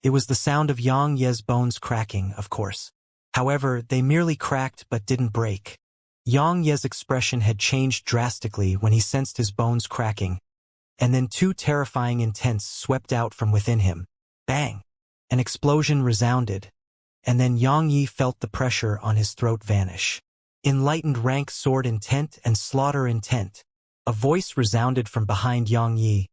It was the sound of Yang Ye's bones cracking, of course. However, they merely cracked but didn't break. Yang Ye's expression had changed drastically when he sensed his bones cracking, and then two terrifying intents swept out from within him. Bang! An explosion resounded, and then Yang Yi felt the pressure on his throat vanish. Enlightened rank sword intent and slaughter intent. A voice resounded from behind Yang Yi.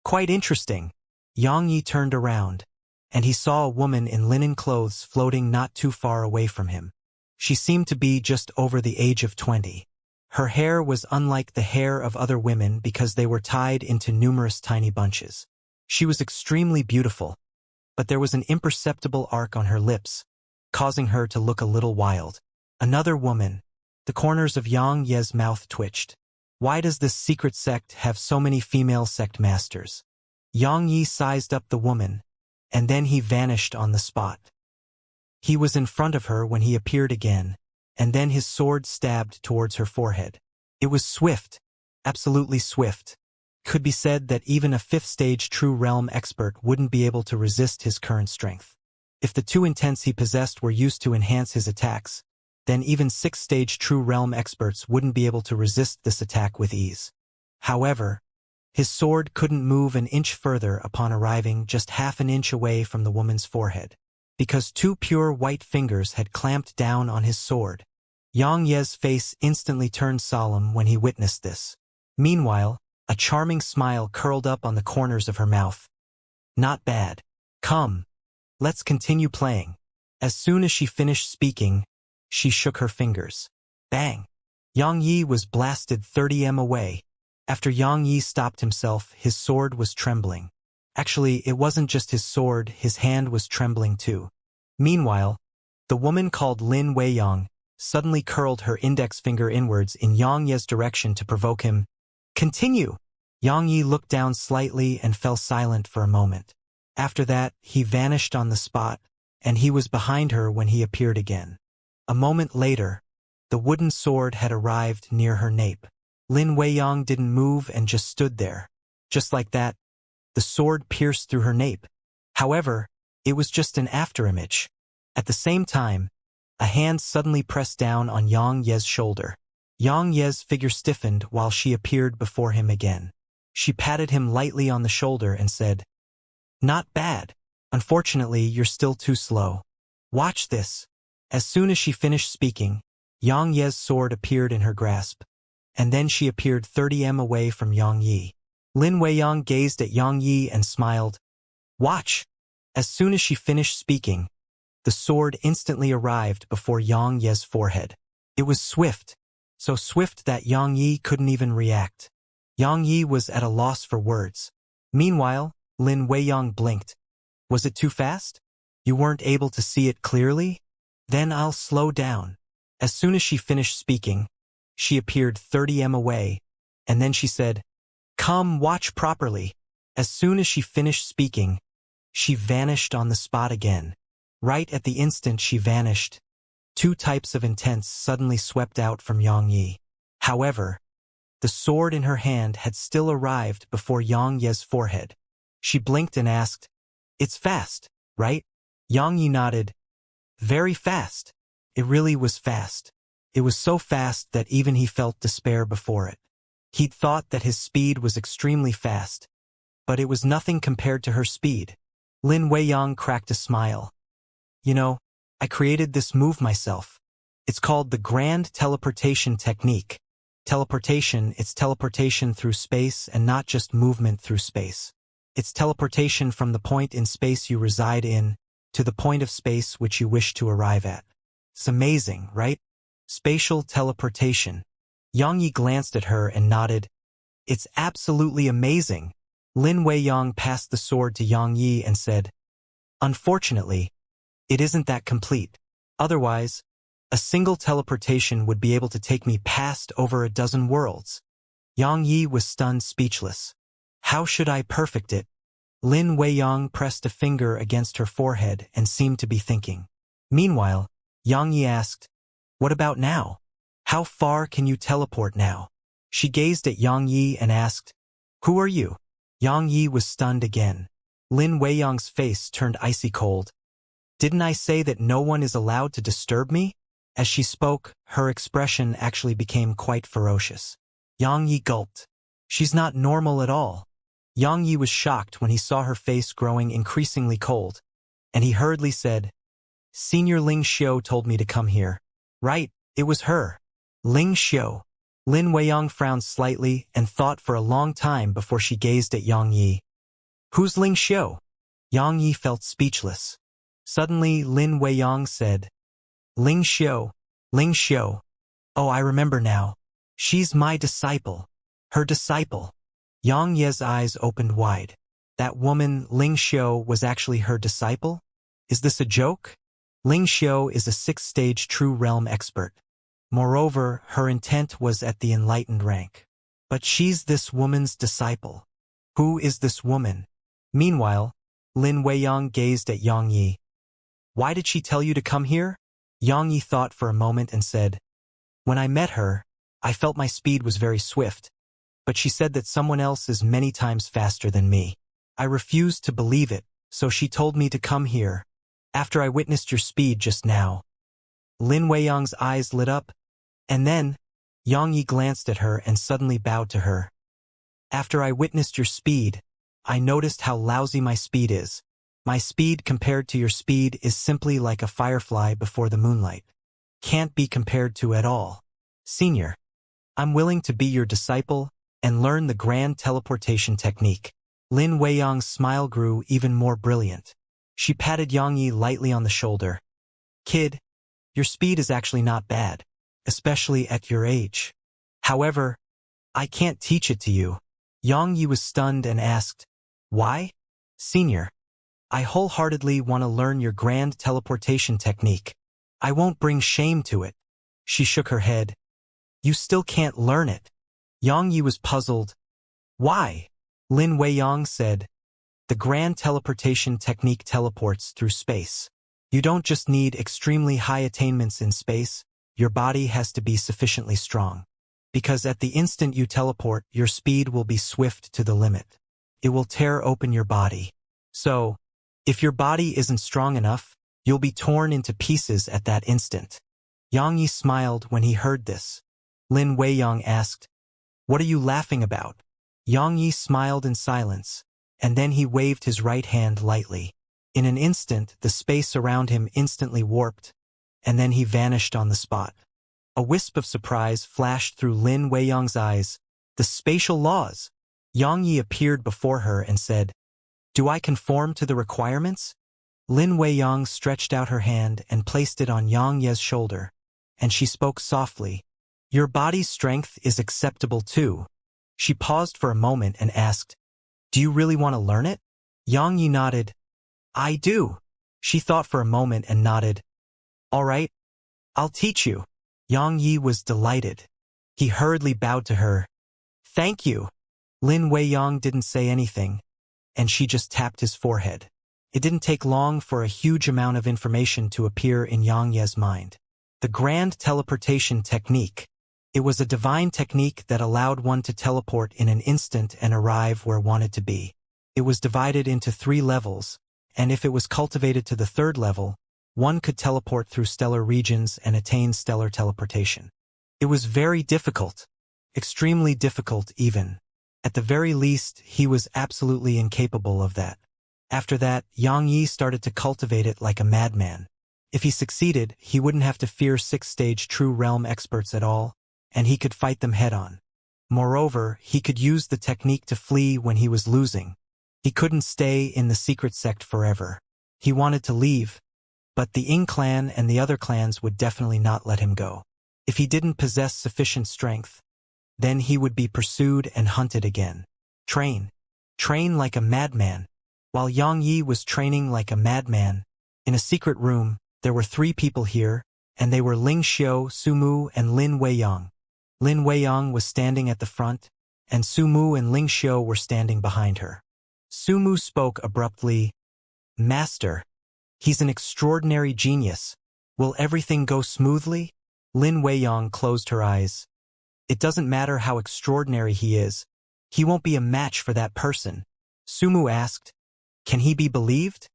Quite interesting. Yang Yi turned around, and he saw a woman in linen clothes floating not too far away from him. She seemed to be just over the age of 20. Her hair was unlike the hair of other women because they were tied into numerous tiny bunches. She was extremely beautiful, but there was an imperceptible arc on her lips, causing her to look a little wild. Another woman. The corners of Yang Ye's mouth twitched. Why does this secret sect have so many female sect masters? Yang Yi sized up the woman, and then he vanished on the spot. He was in front of her when he appeared again, and then his sword stabbed towards her forehead. It was swift, absolutely swift. Could be said that even a 5th stage true realm expert wouldn't be able to resist his current strength. If the two intents he possessed were used to enhance his attacks, then even 6th stage true realm experts wouldn't be able to resist this attack with ease. However, his sword couldn't move an inch further upon arriving just half an inch away from the woman's forehead, because two pure white fingers had clamped down on his sword. Yang Ye's face instantly turned solemn when he witnessed this. Meanwhile, a charming smile curled up on the corners of her mouth. Not bad. Come, let's continue playing. As soon as she finished speaking, she shook her fingers. Bang! Yang Yi was blasted 30 m away. After Yang Yi stopped himself, his sword was trembling. Actually, it wasn't just his sword, his hand was trembling too. Meanwhile, the woman called Lin Weiyang suddenly curled her index finger inwards in Yang Ye's direction to provoke him. Continue! Yang Yi looked down slightly and fell silent for a moment. After that, he vanished on the spot, and he was behind her when he appeared again. A moment later, the wooden sword had arrived near her nape. Lin Weiyang didn't move and just stood there. Just like that, the sword pierced through her nape. However, it was just an afterimage. At the same time, a hand suddenly pressed down on Yang Ye's shoulder. Yang Ye's figure stiffened while she appeared before him again. She patted him lightly on the shoulder and said, "Not bad. Unfortunately, you're still too slow. Watch this." As soon as she finished speaking, Yang Ye's sword appeared in her grasp, and then she appeared 30 m away from Yang Yi. Lin Weiyang gazed at Yang Yi and smiled. "Watch." As soon as she finished speaking, the sword instantly arrived before Yang Ye's forehead. It was swift, so swift that Yang Yi couldn't even react. Yang Yi was at a loss for words. Meanwhile, Lin Weiyang blinked. Was it too fast? You weren't able to see it clearly? Then I'll slow down. As soon as she finished speaking, she appeared 30 m away, and then she said, "Come, watch properly." As soon as she finished speaking, she vanished on the spot again. Right at the instant she vanished, two types of intents suddenly swept out from Yang Yi. However, the sword in her hand had still arrived before Yang Ye's forehead. She blinked and asked, "It's fast, right?" Yang Yi nodded. "Very fast." It really was fast. It was so fast that even he felt despair before it. He'd thought that his speed was extremely fast, but it was nothing compared to her speed. Lin Weiyang cracked a smile. "You know, I created this move myself. It's called the Grand Teleportation Technique. Teleportation, it's teleportation through space and not just movement through space. It's teleportation from the point in space you reside in to the point of space which you wish to arrive at. It's amazing, right? Spatial teleportation." Yang Yi glanced at her and nodded. "It's absolutely amazing." Lin Weiyang passed the sword to Yang Yi and said, "Unfortunately, it isn't that complete. Otherwise, a single teleportation would be able to take me past over a dozen worlds." Yang Yi was stunned speechless. How should I perfect it? Lin Weiyang pressed a finger against her forehead and seemed to be thinking. Meanwhile, Yang Yi asked, "What about now? How far can you teleport now?" She gazed at Yang Yi and asked, "Who are you?" Yang Yi was stunned again. Lin Weiyang's face turned icy cold. Didn't I say that no one is allowed to disturb me? As she spoke, her expression actually became quite ferocious. Yang Yi gulped. She's not normal at all. Yang Yi was shocked when he saw her face growing increasingly cold, and he hurriedly said, Senior Ling Xiu told me to come here. Right, it was her. Ling Xiu. Lin Weiyang frowned slightly and thought for a long time before she gazed at Yang Yi. Who's Ling Xiu? Yang Yi felt speechless. Suddenly, Lin Weiyang said, Ling Xiu. Ling Xiu. Oh, I remember now. She's my disciple. Her disciple. Yang Ye's eyes opened wide. That woman, Ling Xiu, was actually her disciple? Is this a joke? Ling Xiu is a 6th-stage true realm expert. Moreover, her intent was at the enlightened rank. But she's this woman's disciple. Who is this woman? Meanwhile, Lin Weiyang gazed at Yang Yi. Why did she tell you to come here? Yang Yi thought for a moment and said, When I met her, I felt my speed was very swift, but she said that someone else is many times faster than me. I refused to believe it, so she told me to come here. After I witnessed your speed just now. Lin Weiyang's eyes lit up, and then, Yang Yi glanced at her and suddenly bowed to her. After I witnessed your speed, I noticed how lousy my speed is. My speed compared to your speed is simply like a firefly before the moonlight. Can't be compared to at all. Senior, I'm willing to be your disciple and learn the grand teleportation technique. Lin Weiyang's smile grew even more brilliant. She patted Yang Yi lightly on the shoulder. Kid, your speed is actually not bad, especially at your age. However, I can't teach it to you. Yang Yi was stunned and asked, Why? Senior, I wholeheartedly want to learn your grand teleportation technique. I won't bring shame to it. She shook her head. You still can't learn it. Yang Yi was puzzled. Why? Lin Weiyang said, The grand teleportation technique teleports through space. You don't just need extremely high attainments in space, your body has to be sufficiently strong. Because at the instant you teleport, your speed will be swift to the limit. It will tear open your body. So, if your body isn't strong enough, you'll be torn into pieces at that instant. Yang Yi smiled when he heard this. Lin Weiyang asked, What are you laughing about? Yang Yi smiled in silence, and then he waved his right hand lightly. In an instant, the space around him instantly warped, and then he vanished on the spot. A wisp of surprise flashed through Lin Weiyang's eyes. The spatial laws! Yang Yi appeared before her and said, Do I conform to the requirements? Lin Weiyang stretched out her hand and placed it on Yang Ye's shoulder, and she spoke softly. Your body's strength is acceptable too. She paused for a moment and asked, Do you really want to learn it? Yang Yi nodded. I do. She thought for a moment and nodded. All right, I'll teach you. Yang Yi was delighted. He hurriedly bowed to her. Thank you. Lin Weiyang didn't say anything, and she just tapped his forehead. It didn't take long for a huge amount of information to appear in Yang Ye's mind. The grand teleportation technique. It was a divine technique that allowed one to teleport in an instant and arrive where wanted to be. It was divided into 3 levels, and if it was cultivated to the 3rd level, one could teleport through stellar regions and attain stellar teleportation. It was very difficult, extremely difficult even. At the very least, he was absolutely incapable of that. After that, Yang Yi started to cultivate it like a madman. If he succeeded, he wouldn't have to fear 6th-stage true realm experts at all, and he could fight them head-on. Moreover, he could use the technique to flee when he was losing. He couldn't stay in the secret sect forever. He wanted to leave, but the Ying clan and the other clans would definitely not let him go. If he didn't possess sufficient strength, then he would be pursued and hunted again. Train. Train like a madman. While Yang Yi was training like a madman, in a secret room, there were 3 people here, and they were Ling Xiu, Sumu, and Lin Weiyang. Lin Weiyang was standing at the front, and Sumu and Ling Xiu were standing behind her. Sumu spoke abruptly. Master. He's an extraordinary genius. Will everything go smoothly? Lin Weiyang closed her eyes. It doesn't matter how extraordinary he is. He won't be a match for that person. Sumu asked, Can he be believed?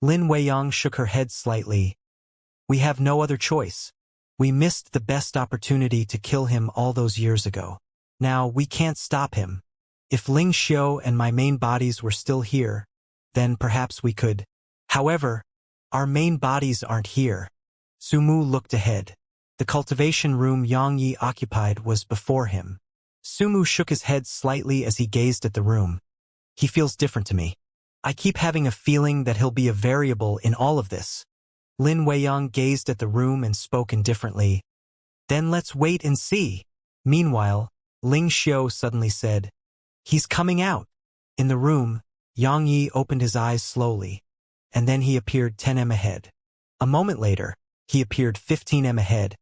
Lin Weiyang shook her head slightly. We have no other choice. We missed the best opportunity to kill him all those years ago. Now, we can't stop him. If Ling Xiu and my main bodies were still here, then perhaps we could. However, our main bodies aren't here. Sumu looked ahead. The cultivation room Yang Yi occupied was before him. Sumu shook his head slightly as he gazed at the room. He feels different to me. I keep having a feeling that he'll be a variable in all of this. Lin Weiyang gazed at the room and spoke indifferently. Then let's wait and see. Meanwhile, Ling Xiu suddenly said, He's coming out. In the room, Yang Yi opened his eyes slowly, and then he appeared 10 m ahead. A moment later, he appeared 15 m ahead,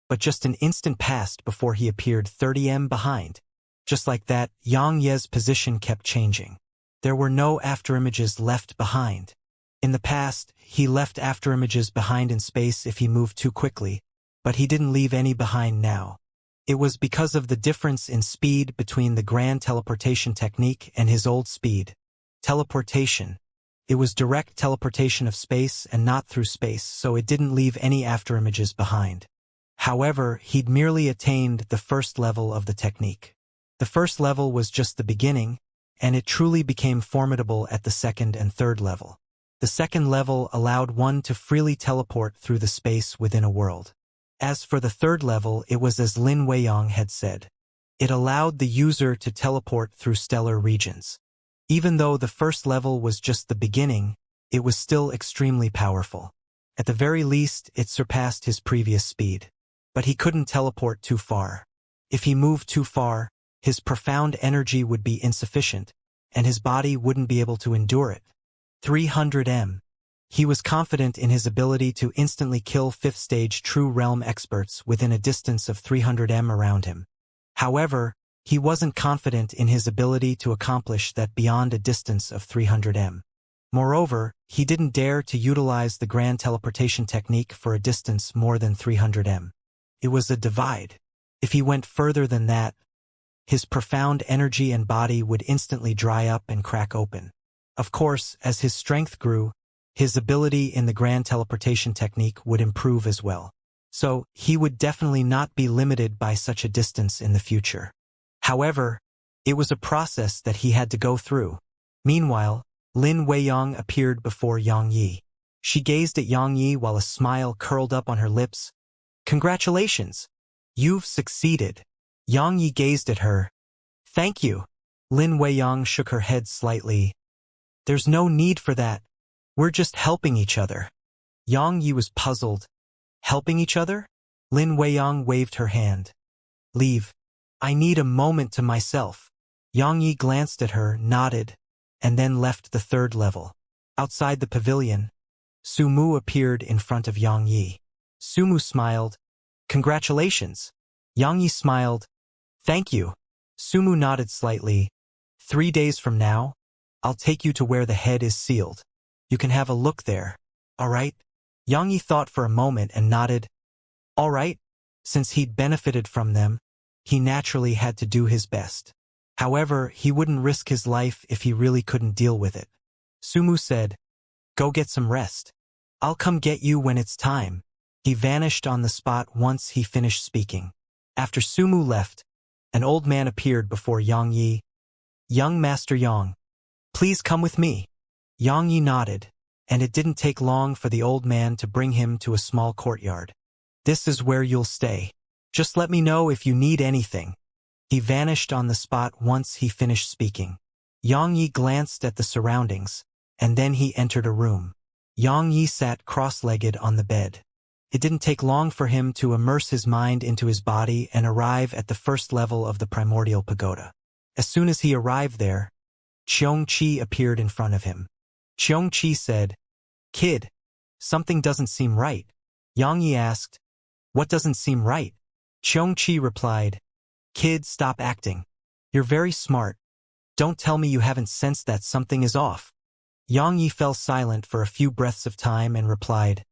but just an instant passed before he appeared 30 m behind. Just like that, Yang Ye's position kept changing. There were no afterimages left behind. In the past, he left afterimages behind in space if he moved too quickly, but he didn't leave any behind now. It was because of the difference in speed between the grand teleportation technique and his old speed. Teleportation. It was direct teleportation of space and not through space, so it didn't leave any afterimages behind. However, he'd merely attained the first level of the technique. The first level was just the beginning, and it truly became formidable at the second and third level. The second level allowed one to freely teleport through the space within a world. As for the third level, it was as Lin Weiyang had said. It allowed the user to teleport through stellar regions. Even though the first level was just the beginning, it was still extremely powerful. At the very least, it surpassed his previous speed. But he couldn't teleport too far. If he moved too far, his profound energy would be insufficient, and his body wouldn't be able to endure it. 300 m. He was confident in his ability to instantly kill 5th stage True Realm experts within a distance of 300 m around him. However, he wasn't confident in his ability to accomplish that beyond a distance of 300 m. Moreover, he didn't dare to utilize the grand teleportation technique for a distance more than 300 m. It was a divide. If he went further than that, his profound energy and body would instantly dry up and crack open. Of course, as his strength grew, his ability in the grand teleportation technique would improve as well. So, he would definitely not be limited by such a distance in the future. However, it was a process that he had to go through. Meanwhile, Lin Weiyang appeared before Yang Yi. She gazed at Yang Yi while a smile curled up on her lips. Congratulations! You've succeeded. Yang Yi gazed at her. Thank you. Lin Weiyang shook her head slightly. There's no need for that. We're just helping each other. Yang Yi was puzzled. Helping each other? Lin Weiyang waved her hand. Leave. I need a moment to myself. Yang Yi glanced at her, nodded, and then left the third level. Outside the pavilion, Sumu appeared in front of Yang Yi. Sumu smiled. Congratulations. Yang Yi smiled. Thank you. Sumu nodded slightly. 3 days from now, I'll take you to where the head is sealed. You can have a look there. All right? Yang Yi thought for a moment and nodded. All right. Since he'd benefited from them, he naturally had to do his best. However, he wouldn't risk his life if he really couldn't deal with it. Sumu said, Go get some rest. I'll come get you when it's time. He vanished on the spot once he finished speaking. After Sumu left, an old man appeared before Yang Yi. Young Master Yang, please come with me. Yang Yi nodded, and it didn't take long for the old man to bring him to a small courtyard. This is where you'll stay. Just let me know if you need anything. He vanished on the spot once he finished speaking. Yang Yi glanced at the surroundings, and then he entered a room. Yang Yi sat cross-legged on the bed. It didn't take long for him to immerse his mind into his body and arrive at the first level of the primordial pagoda. As soon as he arrived there, Xianxia appeared in front of him. Xianxia said, Kid, something doesn't seem right. Yang Yi asked, What doesn't seem right? Xianxia replied, Kid, stop acting. You're very smart. Don't tell me you haven't sensed that something is off. Yang Yi fell silent for a few breaths of time and replied,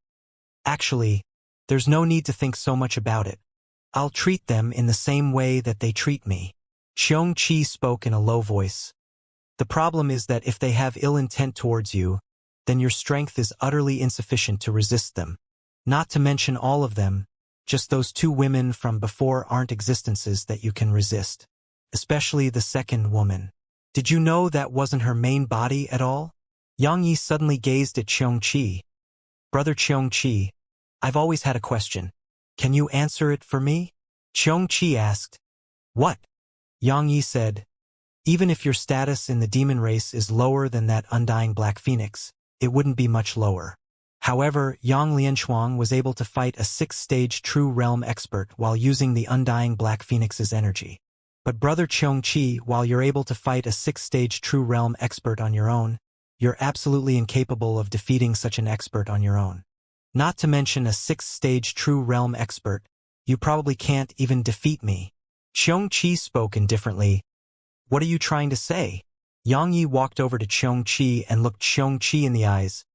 Actually, there's no need to think so much about it. I'll treat them in the same way that they treat me. Xianxia spoke in a low voice. The problem is that if they have ill intent towards you, then your strength is utterly insufficient to resist them. Not to mention all of them, just those two women from before aren't existences that you can resist. Especially the second woman. Did you know that wasn't her main body at all? Xianxia suddenly gazed at Xianxia. Brother Xianxia, I've always had a question. Can you answer it for me? Xianxia asked. What? Xianxia said. Even if your status in the demon race is lower than that undying black phoenix, it wouldn't be much lower. However, Yang Lianshuang was able to fight a 6th-stage true realm expert while using the undying black phoenix's energy. But Brother Xianxia, while you're able to fight a 6th-stage true realm expert on your own, you're absolutely incapable of defeating such an expert on your own. Not to mention a 6th-stage true realm expert, you probably can't even defeat me. Xianxia spoke indifferently. What are you trying to say? Xianxia walked over to Xianxia and looked Xianxia in the eyes.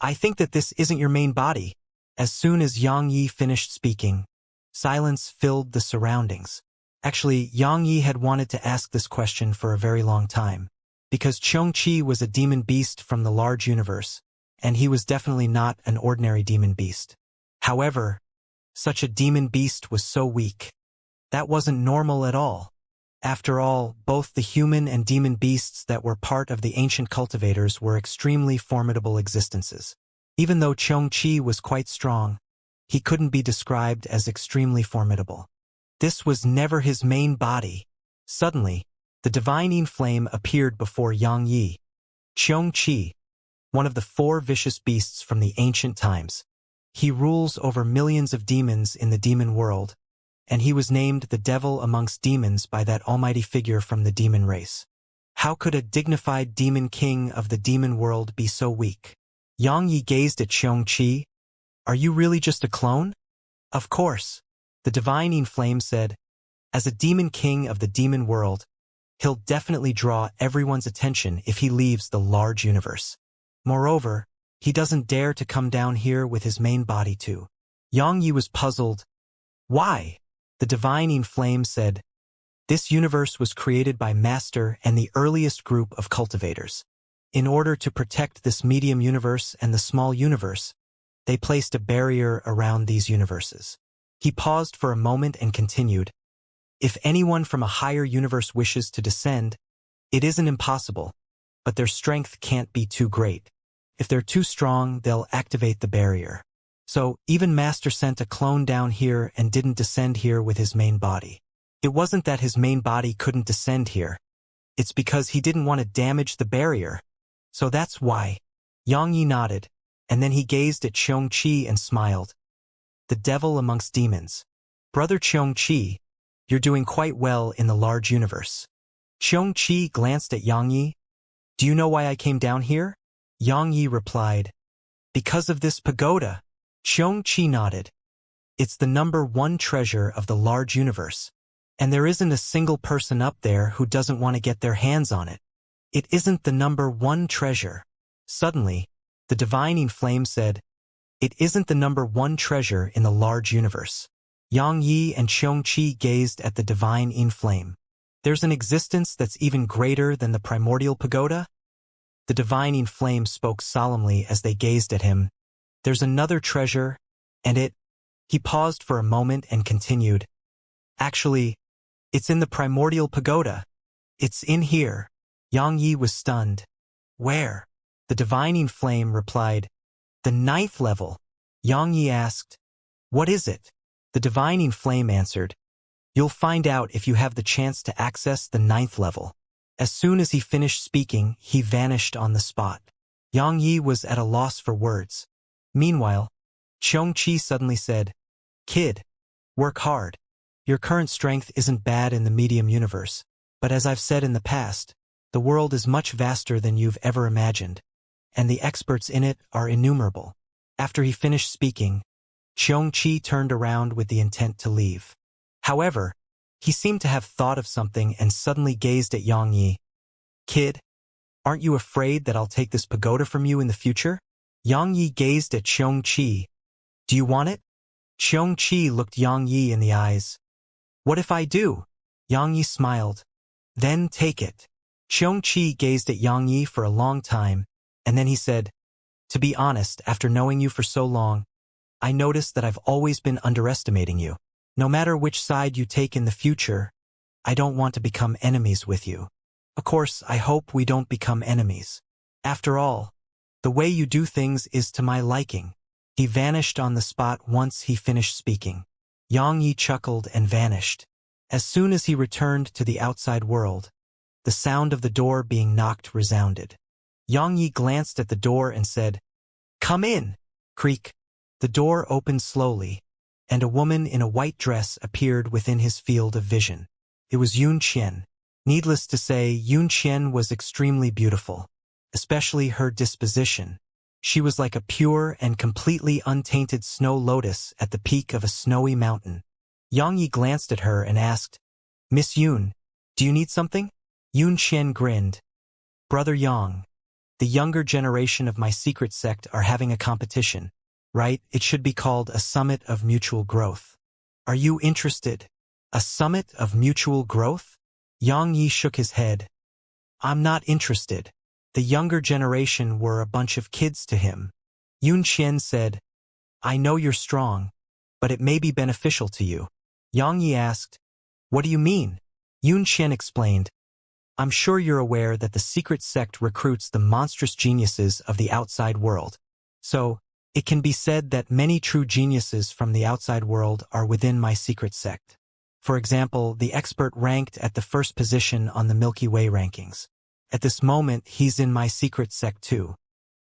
I think that this isn't your main body. As soon as Xianxia finished speaking, silence filled the surroundings. Actually, Xianxia had wanted to ask this question for a very long time, because Xianxia was a demon beast from the large universe, and he was definitely not an ordinary demon beast. However, such a demon beast was so weak. That wasn't normal at all. After all, both the human and demon beasts that were part of the ancient cultivators were extremely formidable existences. Even though Xianxia was quite strong, he couldn't be described as extremely formidable. This was never his main body. Suddenly, the divine flame appeared before Xianxia. Xianxia, one of the 4 vicious beasts from the ancient times. He rules over millions of demons in the demon world, and he was named the devil amongst demons by that almighty figure from the demon race. How could a dignified demon king of the demon world be so weak? Xianxia gazed at Xianxia. Are you really just a clone? Of course. The divine flame said. As a demon king of the demon world, he'll definitely draw everyone's attention if he leaves the large universe. Moreover, he doesn't dare to come down here with his main body too. Xianxia was puzzled. Why? The divine flame said, this universe was created by Master and the earliest group of cultivators. In order to protect this medium universe and the small universe, they placed a barrier around these universes. He paused for a moment and continued, if anyone from a higher universe wishes to descend, it isn't impossible, but their strength can't be too great. If they're too strong, they'll activate the barrier. So, even Master sent a clone down here and didn't descend here with his main body. It wasn't that his main body couldn't descend here. It's because he didn't want to damage the barrier. So that's why. Xianxia nodded, and then he gazed at Xianxia and smiled. The devil amongst demons. Brother Xianxia, you're doing quite well in the large universe. Xianxia glanced at Xianxia. Do you know why I came down here? Xianxia replied, because of this pagoda. Xianxia nodded. It's the #1 treasure of the large universe, and there isn't a single person up there who doesn't want to get their hands on it. It isn't the #1 treasure. Suddenly, the divine flame said, it isn't the #1 treasure in the large universe. Xianxia and Xianxia gazed at the divine flame. There's an existence that's even greater than the primordial pagoda? The divine flame spoke solemnly as they gazed at him. There's another treasure, and he paused for a moment and continued. Actually, it's in the primordial pagoda. It's in here. Xianxia was stunned. Where? The divine flame replied. The 9th level. Xianxia asked. What is it? The divine flame answered. You'll find out if you have the chance to access the 9th level. As soon as he finished speaking, he vanished on the spot. Xianxia was at a loss for words. Meanwhile, Xianxia suddenly said, Kid, work hard. Your current strength isn't bad in the medium universe, but as I've said in the past, the world is much vaster than you've ever imagined, and the experts in it are innumerable. After he finished speaking, Xianxia turned around with the intent to leave. However, he seemed to have thought of something and suddenly gazed at Xianxia. Kid, aren't you afraid that I'll take this pagoda from you in the future? Xianxia gazed at Xianxia. Do you want it? Xianxia looked Xianxia in the eyes. What if I do? Xianxia smiled. Then take it. Xianxia gazed at Yang Yi for a long time, and then he said, "To be honest, after knowing you for so long, I noticed that I've always been underestimating you. No matter which side you take in the future, I don't want to become enemies with you. Of course, I hope we don't become enemies. After all, the way you do things is to my liking." He vanished on the spot once he finished speaking. Yang Yi chuckled and vanished. As soon as he returned to the outside world, the sound of the door being knocked resounded. Yang Yi glanced at the door and said, "Come in!" Creak. The door opened slowly, and a woman in a white dress appeared within his field of vision. It was Yunqian. Needless to say, Yunqian was extremely beautiful, especially her disposition. She was like a pure and completely untainted snow lotus at the peak of a snowy mountain. Yang Yi glanced at her and asked, "Miss Yun, do you need something?" Yunqian grinned. "Brother Yang, the younger generation of my secret sect are having a competition, right? It should be called a summit of mutual growth. Are you interested?" "A summit of mutual growth?" Yang Yi shook his head. "I'm not interested." The younger generation were a bunch of kids to him. Yunqian said, "I know you're strong, but it may be beneficial to you." Yang Yi asked, "What do you mean?" Yunqian explained, "I'm sure you're aware that the secret sect recruits the monstrous geniuses of the outside world. So, it can be said that many true geniuses from the outside world are within my secret sect. For example, the expert ranked at the first position on the Milky Way rankings. At this moment, he's in my secret sect too.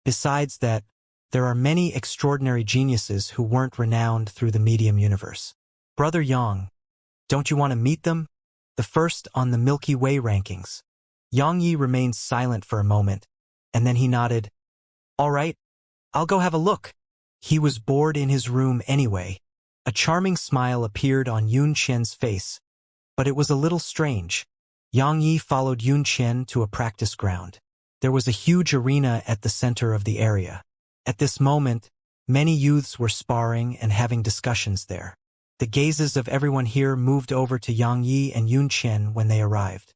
Besides that, there are many extraordinary geniuses who weren't renowned through the medium universe. Brother Yang, don't you want to meet them? The first on the Milky Way rankings." Yang Yi remained silent for a moment, and then he nodded. "All right, I'll go have a look." He was bored in his room anyway. A charming smile appeared on Yunqian's face, but it was a little strange. Yang Yi followed Yunqian to a practice ground. There was a huge arena at the center of the area. At this moment, many youths were sparring and having discussions there. The gazes of everyone here moved over to Yang Yi and Yunqian when they arrived.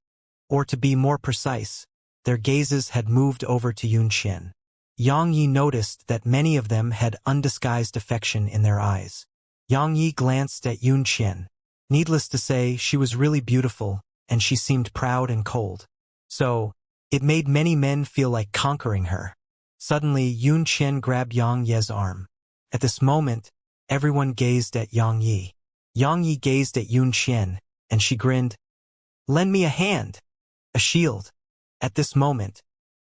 Or to be more precise, their gazes had moved over to Yunqian. Yang Yi noticed that many of them had undisguised affection in their eyes. Yang Yi glanced at Yunqian. Needless to say, she was really beautiful, and she seemed proud and cold. So, it made many men feel like conquering her. Suddenly, Yunqian grabbed Yang Yi's arm. At this moment, everyone gazed at Yang Yi. Yang Yi gazed at Yunqian, and she grinned. "Lend me a hand." A shield. At this moment,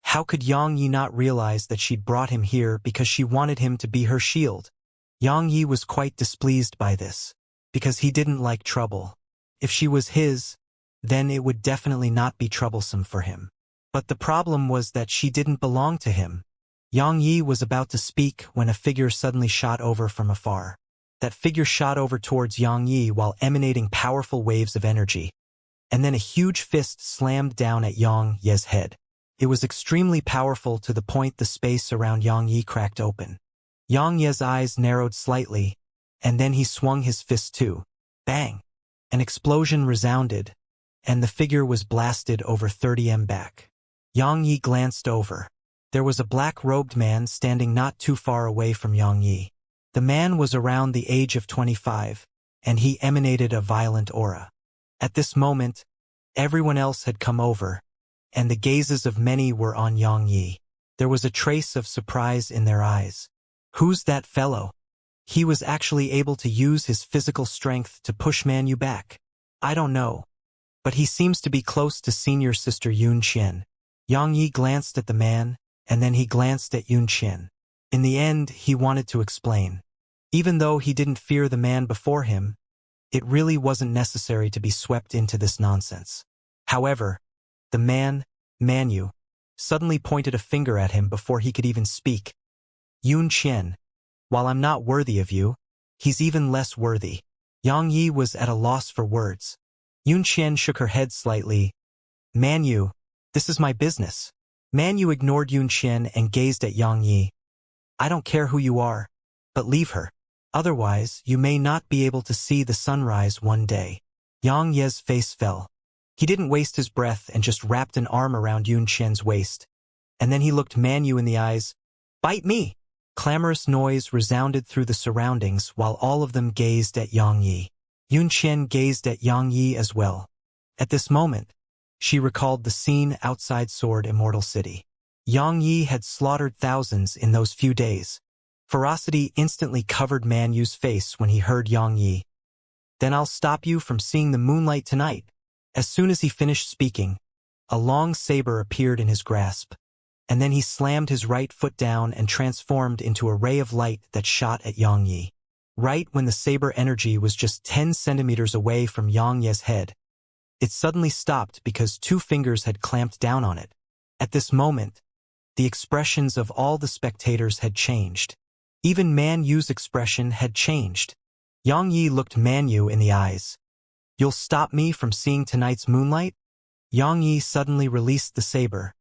how could Yang Yi not realize that she'd brought him here because she wanted him to be her shield? Yang Yi was quite displeased by this, because he didn't like trouble. If she was his, then it would definitely not be troublesome for him. But the problem was that she didn't belong to him. Yang Yi was about to speak when a figure suddenly shot over from afar. That figure shot over towards Yang Yi while emanating powerful waves of energy. And then a huge fist slammed down at Yang Yi's head. It was extremely powerful to the point the space around Yang Yi cracked open. Yang Yi's eyes narrowed slightly, and then he swung his fist too. Bang! An explosion resounded, and the figure was blasted over 30 m back. Yang Yi glanced over. There was a black-robed man standing not too far away from Yang Yi. The man was around the age of 25, and he emanated a violent aura. At this moment, everyone else had come over, and the gazes of many were on Yang Yi. There was a trace of surprise in their eyes. "Who's that fellow?" He was actually able to use his physical strength to push Manu back. "I don't know, but he seems to be close to senior sister Yunqian." Yang Yi glanced at the man, and then he glanced at Yunqian. In the end, he wanted to explain. Even though he didn't fear the man before him, it really wasn't necessary to be swept into this nonsense. However, the man, Manu, suddenly pointed a finger at him before he could even speak. "Yunqian, while I'm not worthy of you, he's even less worthy." Yang Yi was at a loss for words. Yunqian shook her head slightly. "Manu, this is my business." Manu ignored Yunqian and gazed at Yang Yi. "I don't care who you are, but leave her. Otherwise, you may not be able to see the sunrise one day." Yang Yi's face fell. He didn't waste his breath and just wrapped an arm around Yun Qian's waist. And then he looked Man Yu in the eyes. "Bite me!" Clamorous noise resounded through the surroundings while all of them gazed at Yang Yi. Yun Qian gazed at Yang Yi as well. At this moment, she recalled the scene outside Sword Immortal City. Yang Yi had slaughtered thousands in those few days. Ferocity instantly covered Man Yu's face when he heard Yang Yi. "Then I'll stop you from seeing the moonlight tonight." As soon as he finished speaking, a long saber appeared in his grasp, and then he slammed his right foot down and transformed into a ray of light that shot at Yang Yi. Right when the saber energy was just 10 centimeters away from Yang Yi's head, it suddenly stopped because 2 fingers had clamped down on it. At this moment, the expressions of all the spectators had changed. Even Man Yu's expression had changed. Yang Yi looked Man Yu in the eyes. "You'll stop me from seeing tonight's moonlight?" Yang Yi suddenly released the saber,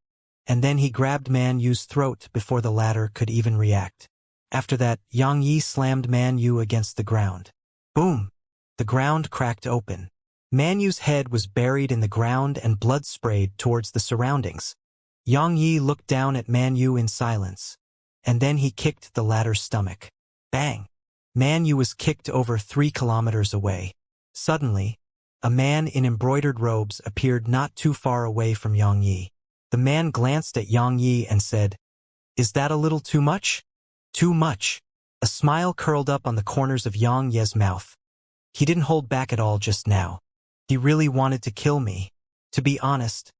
and then he grabbed Man Yu's throat before the latter could even react. After that, Yang Yi slammed Man Yu against the ground. Boom! The ground cracked open. Man Yu's head was buried in the ground and blood sprayed towards the surroundings. Yang Yi looked down at Man Yu in silence, and then he kicked the latter's stomach. Bang! Man Yu was kicked over 3 kilometers away. Suddenly, a man in embroidered robes appeared not too far away from Yang Yi. The man glanced at Yang Yi and said, "Is that a little too much?" "Too much." A smile curled up on the corners of Yang Yi's mouth. He didn't hold back at all just now. He really wanted to kill me. To be honest,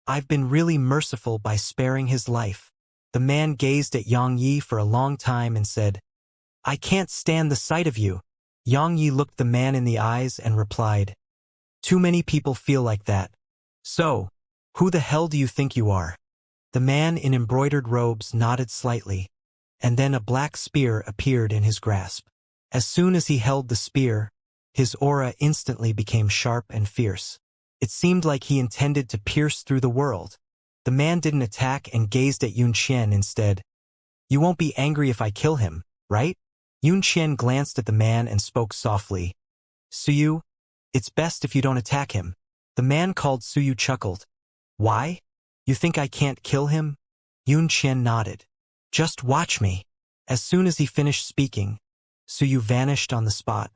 I've been really merciful by sparing his life. The man gazed at Yang Yi for a long time and said, "I can't stand the sight of you." Yang Yi looked the man in the eyes and replied, "Too many people feel like that. So, who the hell do you think you are?" The man in embroidered robes nodded slightly, and then a black spear appeared in his grasp. As soon as he held the spear, his aura instantly became sharp and fierce. It seemed like he intended to pierce through the world. The man didn't attack and gazed at Yun Qian instead. "You won't be angry if I kill him, right?" Yun Qian glanced at the man and spoke softly. "Suyu, it's best if you don't attack him." The man called Suyu chuckled. "Why? You think I can't kill him?" Yun Qian nodded. "Just watch me." As soon as he finished speaking, Suyu vanished on the spot,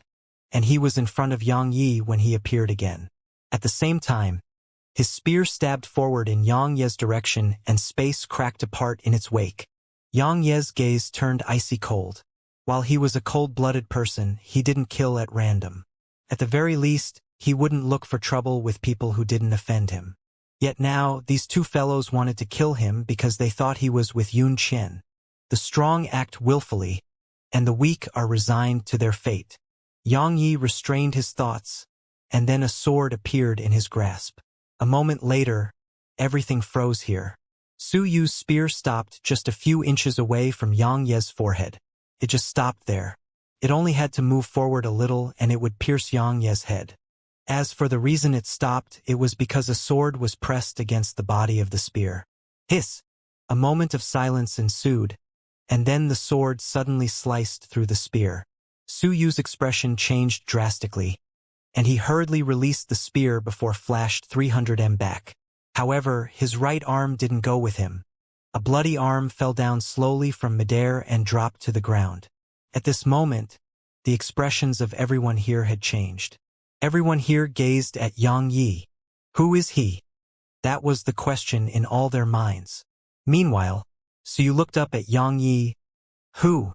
and he was in front of Yang Yi when he appeared again. At the same time, his spear stabbed forward in Yang Yi's direction and space cracked apart in its wake. Yang Yi's gaze turned icy cold. While he was a cold-blooded person, he didn't kill at random. At the very least, he wouldn't look for trouble with people who didn't offend him. Yet now, these 2 fellows wanted to kill him because they thought he was with Yun Qian. The strong act willfully, and the weak are resigned to their fate. Yang Yi restrained his thoughts, and then a sword appeared in his grasp. A moment later, everything froze here. Su Yu's spear stopped just a few inches away from Yang Yi's forehead. It just stopped there. It only had to move forward a little and it would pierce Yang Yi's head. As for the reason it stopped, it was because a sword was pressed against the body of the spear. Hiss! A moment of silence ensued, and then the sword suddenly sliced through the spear. Su Yu's expression changed drastically, and he hurriedly released the spear before flashed 300 back. However, his right arm didn't go with him. A bloody arm fell down slowly from midair and dropped to the ground. At this moment, the expressions of everyone here had changed. Everyone here gazed at Yang Yi. Who is he? That was the question in all their minds. Meanwhile, Suyu looked up at Yang Yi. Who?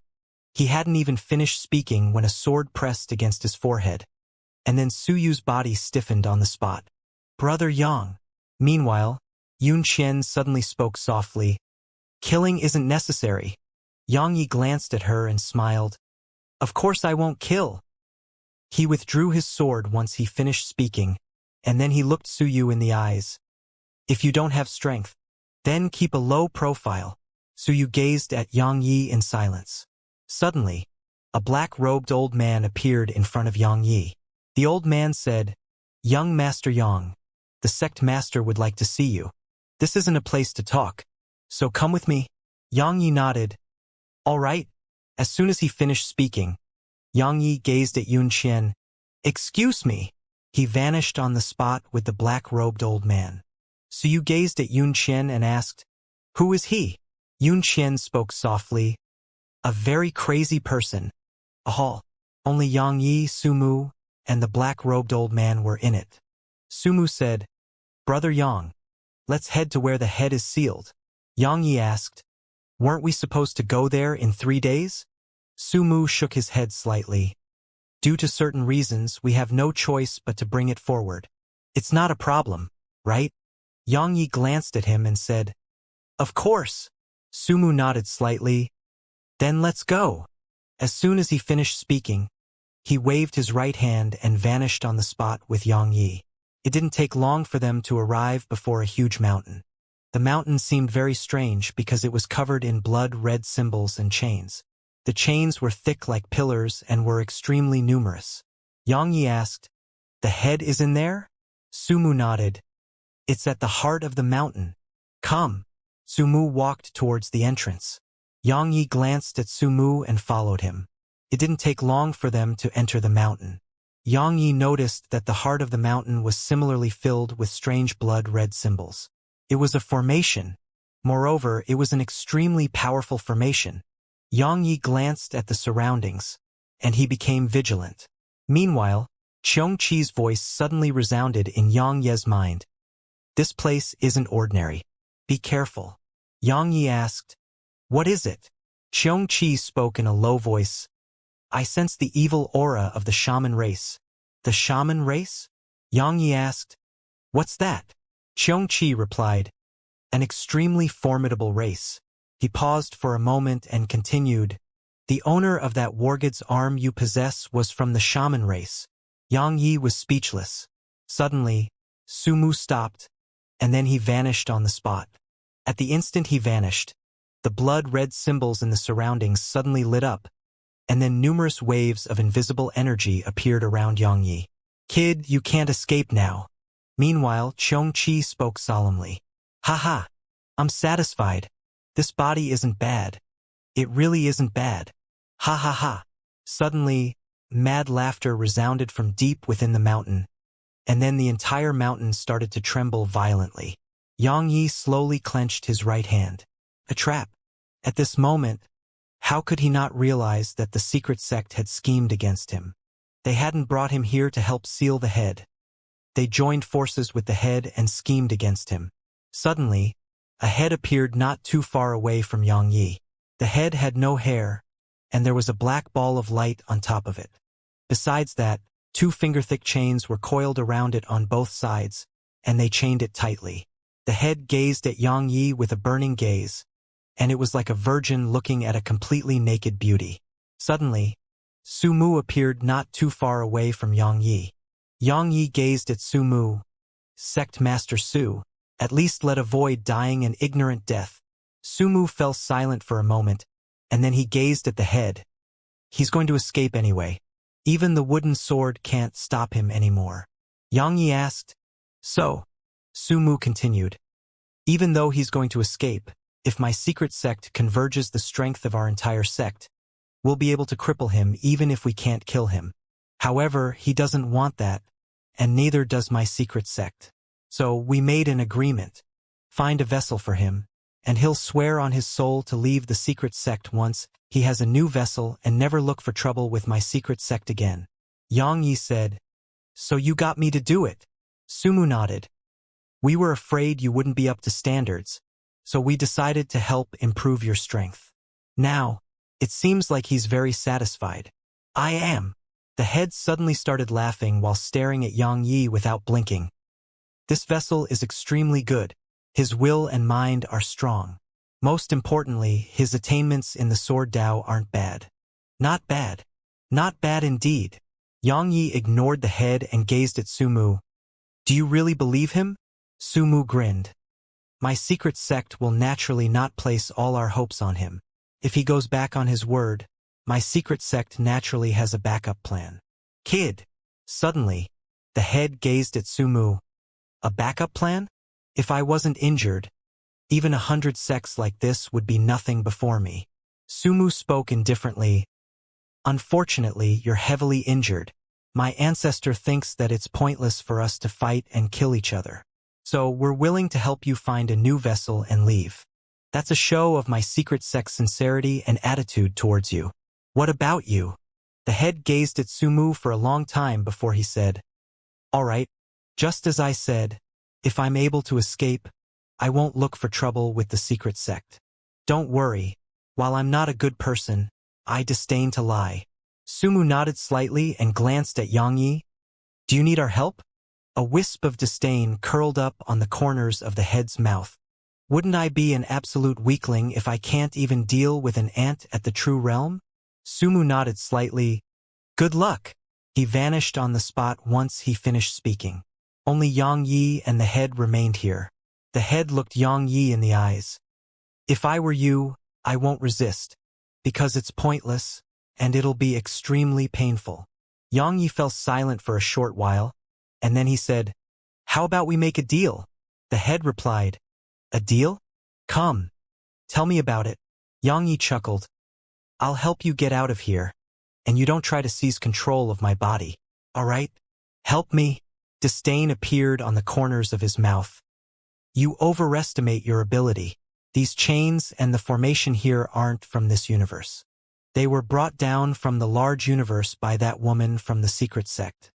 He hadn't even finished speaking when a sword pressed against his forehead, and then Suyu's body stiffened on the spot. Brother Yang. Meanwhile, Yun Qian suddenly spoke softly. Killing isn't necessary. Yang Yi glanced at her and smiled. Of course I won't kill. He withdrew his sword once he finished speaking, and then he looked Suyu in the eyes. If you don't have strength, then keep a low profile. Suyu gazed at Yang Yi in silence. Suddenly, a black-robed old man appeared in front of Yang Yi. The old man said, Young Master Yang, the sect master would like to see you. This isn't a place to talk, so come with me. Yang Yi nodded. All right. As soon as he finished speaking, Yang Yi gazed at Yun Qian. Excuse me. He vanished on the spot with the black-robed old man. Suyu gazed at Yun Qian and asked, "Who is he?" Yun Qian spoke softly, "A very crazy person. A hall. Only Yang Yi, Sumu, and the black-robed old man were in it." Sumu said, "Brother Yang, let's head to where the head is sealed." Yang Yi asked, "Weren't we supposed to go there in 3 days?" Sumu shook his head slightly. "Due to certain reasons, we have no choice but to bring it forward. It's not a problem, right?" Yang Yi glanced at him and said, "Of course." Sumu nodded slightly. "Then let's go." As soon as he finished speaking, he waved his right hand and vanished on the spot with Yang Yi. It didn't take long for them to arrive before a huge mountain. The mountain seemed very strange because it was covered in blood-red symbols and chains. The chains were thick like pillars and were extremely numerous. Yang Yi asked, "The head is in there?" Sumu nodded. "It's at the heart of the mountain. Come." Sumu walked towards the entrance. Yang Yi glanced at Sumu and followed him. It didn't take long for them to enter the mountain. Yang Yi noticed that the heart of the mountain was similarly filled with strange blood-red symbols. It was a formation. Moreover, it was an extremely powerful formation. Yang Yi glanced at the surroundings, and he became vigilant. Meanwhile, Xianxia's voice suddenly resounded in Yang Ye's mind. "This place isn't ordinary. Be careful." Yang Yi asked, "What is it?" Xianxia spoke in a low voice. "I sense the evil aura of the shaman race." "The shaman race?" Yang Yi asked. "What's that?" Xianxia replied, "An extremely formidable race." He paused for a moment and continued, "The owner of that Wargod's arm you possess was from the shaman race." Yang Yi was speechless. Suddenly, Sumu stopped, and then he vanished on the spot. At the instant he vanished, the blood-red symbols in the surroundings suddenly lit up, and then numerous waves of invisible energy appeared around Yang Yi. "Kid, you can't escape now." Meanwhile, Xianxia spoke solemnly. "Haha, I'm satisfied. This body isn't bad. It really isn't bad. Ha ha ha." Suddenly, mad laughter resounded from deep within the mountain, and then the entire mountain started to tremble violently. Yang Yi slowly clenched his right hand. A trap. At this moment, how could he not realize that the secret sect had schemed against him? They hadn't brought him here to help seal the head. They joined forces with the head and schemed against him. Suddenly, a head appeared not too far away from Yang Yi. The head had no hair, and there was a black ball of light on top of it. Besides that, 2 finger-thick chains were coiled around it on both sides, and they chained it tightly. The head gazed at Yang Yi with a burning gaze, and it was like a virgin looking at a completely naked beauty. Suddenly, Sumu appeared not too far away from Yang Yi. Yang Yi gazed at Sumu. "Sect Master Su, at least let avoid dying an ignorant death." Sumu fell silent for a moment, and then he gazed at the head. "He's going to escape anyway. Even the wooden sword can't stop him anymore." Yang Yi asked, "So?" Sumu continued, "Even though he's going to escape, if my secret sect converges the strength of our entire sect, we'll be able to cripple him even if we can't kill him. However, he doesn't want that, and neither does my secret sect. So we made an agreement. Find a vessel for him, and he'll swear on his soul to leave the secret sect once he has a new vessel and never look for trouble with my secret sect again." Yang Yi said, "So you got me to do it?" Sumu nodded. "We were afraid you wouldn't be up to standards, so we decided to help improve your strength. Now, it seems like he's very satisfied." "I am." The head suddenly started laughing while staring at Yang Yi without blinking. "This vessel is extremely good. His will and mind are strong. Most importantly, his attainments in the Sword Dao aren't bad." "Not bad. Not bad indeed." Yang Yi ignored the head and gazed at Sumu. "Do you really believe him?" Sumu grinned. "My secret sect will naturally not place all our hopes on him. If he goes back on his word, my secret sect naturally has a backup plan." "Kid!" Suddenly, the head gazed at Sumu. "A backup plan? If I wasn't injured, even 100 sects like this would be nothing before me." Sumu spoke indifferently. "Unfortunately, you're heavily injured. My ancestor thinks that it's pointless for us to fight and kill each other. So we're willing to help you find a new vessel and leave. That's a show of my secret sect's sincerity and attitude towards you. What about you? The head gazed at Sumu for a long time before he said, All right, just as I said, if I'm able to escape, I won't look for trouble with the secret sect. Don't worry, while I'm not a good person, I disdain to lie. Sumu nodded slightly and glanced at Xianxia. Do you need our help? A wisp of disdain curled up on the corners of the head's mouth. Wouldn't I be an absolute weakling if I can't even deal with an ant at the true realm? Sumu nodded slightly. Good luck. He vanished on the spot once he finished speaking. Only Xianxia and the head remained here. The head looked Xianxia in the eyes. If I were you, I won't resist, because it's pointless, and it'll be extremely painful. Xianxia fell silent for a short while, and then he said, How about we make a deal? The head replied, A deal? Come. Tell me about it. Xianxia chuckled. I'll help you get out of here, and you don't try to seize control of my body, all right? Help me. Disdain appeared on the corners of his mouth. You overestimate your ability. These chains and the formation here aren't from this universe. They were brought down from the large universe by that woman from the secret sect.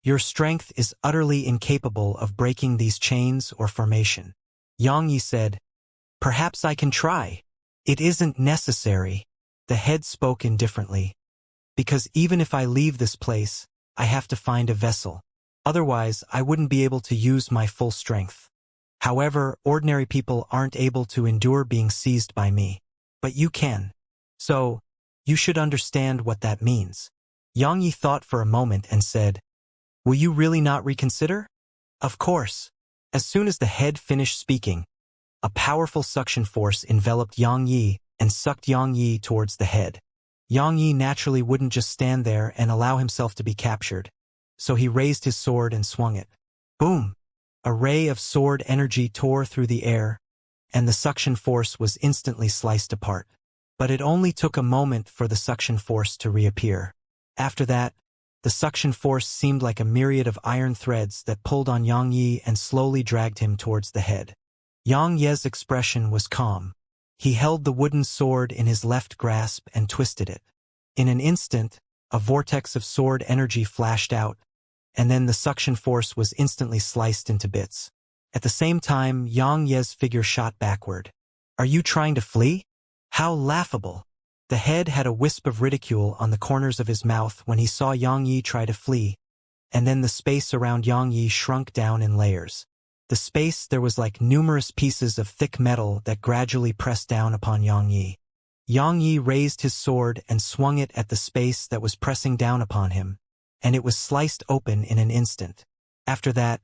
Your strength is utterly incapable of breaking these chains or formation. Xianxia said, Perhaps I can try. It isn't necessary. The head spoke indifferently. Because even if I leave this place, I have to find a vessel. Otherwise, I wouldn't be able to use my full strength. However, ordinary people aren't able to endure being seized by me. But you can. So, you should understand what that means. Xianxia thought for a moment and said, Will you really not reconsider? Of course. As soon as the head finished speaking, a powerful suction force enveloped Xianxia and sucked Xianxia towards the head. Xianxia naturally wouldn't just stand there and allow himself to be captured, so he raised his sword and swung it. Boom! A ray of sword energy tore through the air, and the suction force was instantly sliced apart. But it only took a moment for the suction force to reappear. After that, the suction force seemed like a myriad of iron threads that pulled on Xianxia and slowly dragged him towards the head. Xianxia's expression was calm. He held the wooden sword in his left grasp and twisted it. In an instant, a vortex of sword energy flashed out, and then the suction force was instantly sliced into bits. At the same time, Xianxia's figure shot backward. Are you trying to flee? How laughable! The head had a wisp of ridicule on the corners of his mouth when he saw Xianxia try to flee, and then the space around Xianxia shrunk down in layers. The space there was like numerous pieces of thick metal that gradually pressed down upon Xianxia. Xianxia raised his sword and swung it at the space that was pressing down upon him, and it was sliced open in an instant. After that,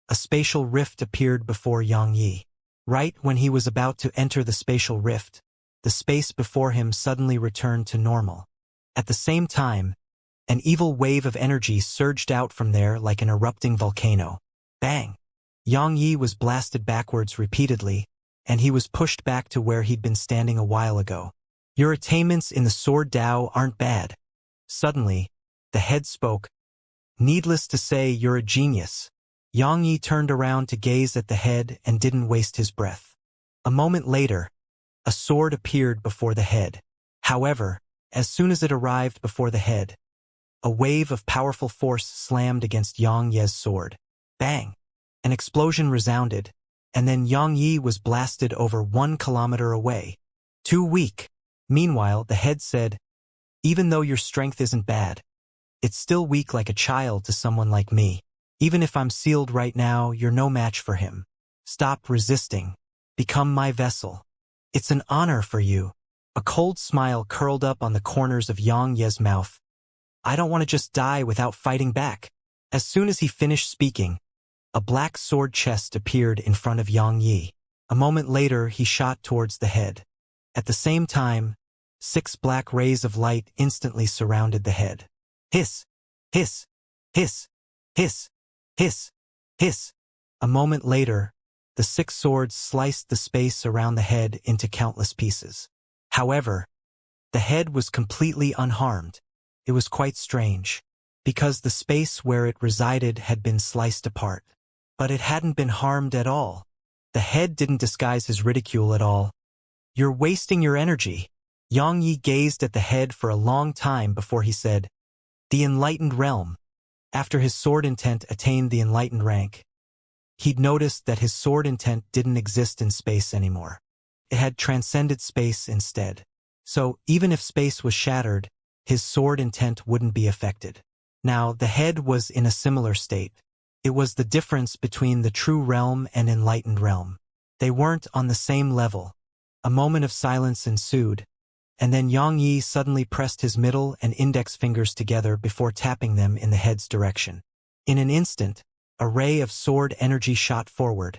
a spatial rift appeared before Xianxia. Right when he was about to enter the spatial rift, the space before him suddenly returned to normal. At the same time, an evil wave of energy surged out from there like an erupting volcano. Bang! Xianxia was blasted backwards repeatedly, and he was pushed back to where he'd been standing a while ago. Your attainments in the Sword Dao aren't bad. Suddenly, the head spoke. Needless to say, you're a genius. Xianxia turned around to gaze at the head and didn't waste his breath. A moment later, a sword appeared before the head. However, as soon as it arrived before the head, a wave of powerful force slammed against Xianxia's sword. Bang! An explosion resounded, and then Xianxia was blasted over 1 kilometer away. Too weak. Meanwhile, the head said, Even though your strength isn't bad, it's still weak like a child to someone like me. Even if I'm sealed right now, you're no match for him. Stop resisting. Become my vessel. It's an honor for you. A cold smile curled up on the corners of Xianxia's mouth. I don't want to just die without fighting back. As soon as he finished speaking, a black sword chest appeared in front of Xianxia. A moment later, he shot towards the head. At the same time, 6 black rays of light instantly surrounded the head. Hiss! Hiss! Hiss! Hiss! Hiss! Hiss! A moment later, the 6 swords sliced the space around the head into countless pieces. However, the head was completely unharmed. It was quite strange. because the space where it resided had been sliced apart. But it hadn't been harmed at all. The head didn't disguise his ridicule at all. "You're wasting your energy." Yang Yi gazed at the head for a long time before he said, "The enlightened realm." After his sword intent attained the enlightened rank, he'd noticed that his sword intent didn't exist in space anymore. It had transcended space instead. So, even if space was shattered, his sword intent wouldn't be affected. Now, the head was in a similar state. It was the difference between the true realm and enlightened realm. They weren't on the same level. A moment of silence ensued, and then Yang Yi suddenly pressed his middle and index fingers together before tapping them in the head's direction. In an instant, a ray of sword energy shot forward,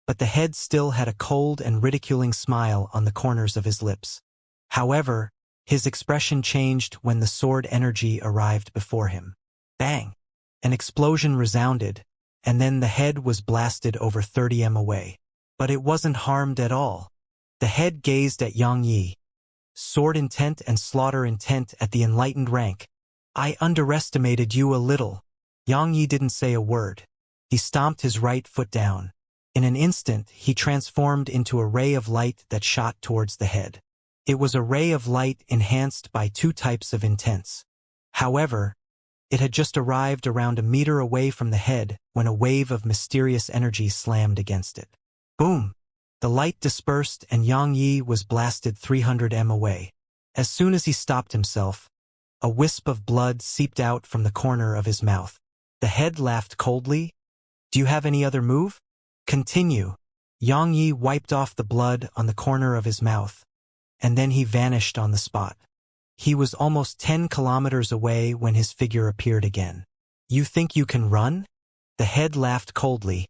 but the head still had a cold and ridiculing smile on the corners of his lips. However, his expression changed when the sword energy arrived before him. Bang! An explosion resounded, and then the head was blasted over 30 m away. But it wasn't harmed at all. The head gazed at Yang Yi. "Sword intent and slaughter intent at the enlightened rank. I underestimated you a little." Yang Yi didn't say a word. He stomped his right foot down. In an instant, he transformed into a ray of light that shot towards the head. It was a ray of light enhanced by 2 types of intents. However, it had just arrived around a meter away from the head when a wave of mysterious energy slammed against it. Boom! The light dispersed and Yang Yi was blasted 300 m away. As soon as he stopped himself, a wisp of blood seeped out from the corner of his mouth. The head laughed coldly. "Do you have any other move?" "Continue." Yang Yi wiped off the blood on the corner of his mouth, and then he vanished on the spot. He was almost 10 kilometers away when his figure appeared again. "You think you can run?" The head laughed coldly,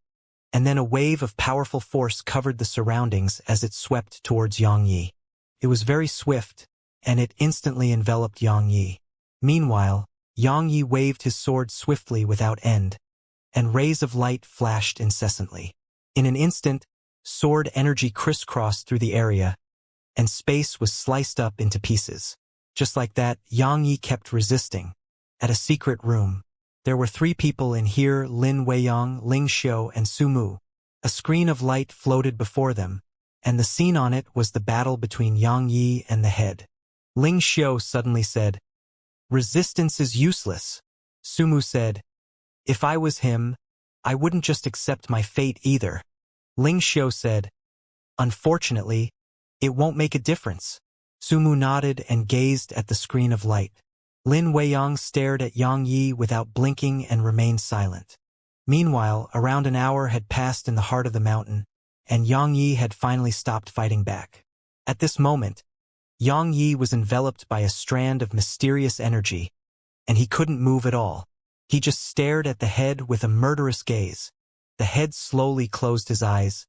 and then a wave of powerful force covered the surroundings as it swept towards Yang Yi. It was very swift, and it instantly enveloped Yang Yi. Meanwhile, Yang Yi waved his sword swiftly without end, and rays of light flashed incessantly. In an instant, sword energy crisscrossed through the area, and space was sliced up into pieces. Just like that, Yang Yi kept resisting. At a secret room, there were 3 people in here: Lin Weiyang, Ling Xiu, and Su Mu. A screen of light floated before them, and the scene on it was the battle between Yang Yi and the head. Ling Xiu suddenly said, "Resistance is useless." Su Mu said, "If I was him, I wouldn't just accept my fate either." Ling Xiu said, "Unfortunately, it won't make a difference." Su Mu nodded and gazed at the screen of light. Lin Weiyang stared at Yang Yi without blinking and remained silent. Meanwhile, around an hour had passed in the heart of the mountain, and Yang Yi had finally stopped fighting back. At this moment, Yang Yi was enveloped by a strand of mysterious energy, and he couldn't move at all. He just stared at the head with a murderous gaze. The head slowly closed his eyes.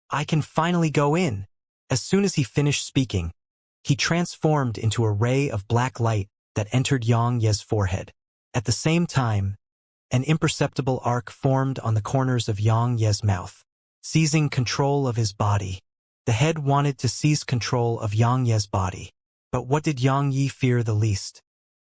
"I can finally go in." As soon as he finished speaking, he transformed into a ray of black light that entered Yang Ye's forehead. At the same time, an imperceptible arc formed on the corners of Yang Ye's mouth, seizing control of his body. The head wanted to seize control of Yang Ye's body. But what did Yang Yi fear the least?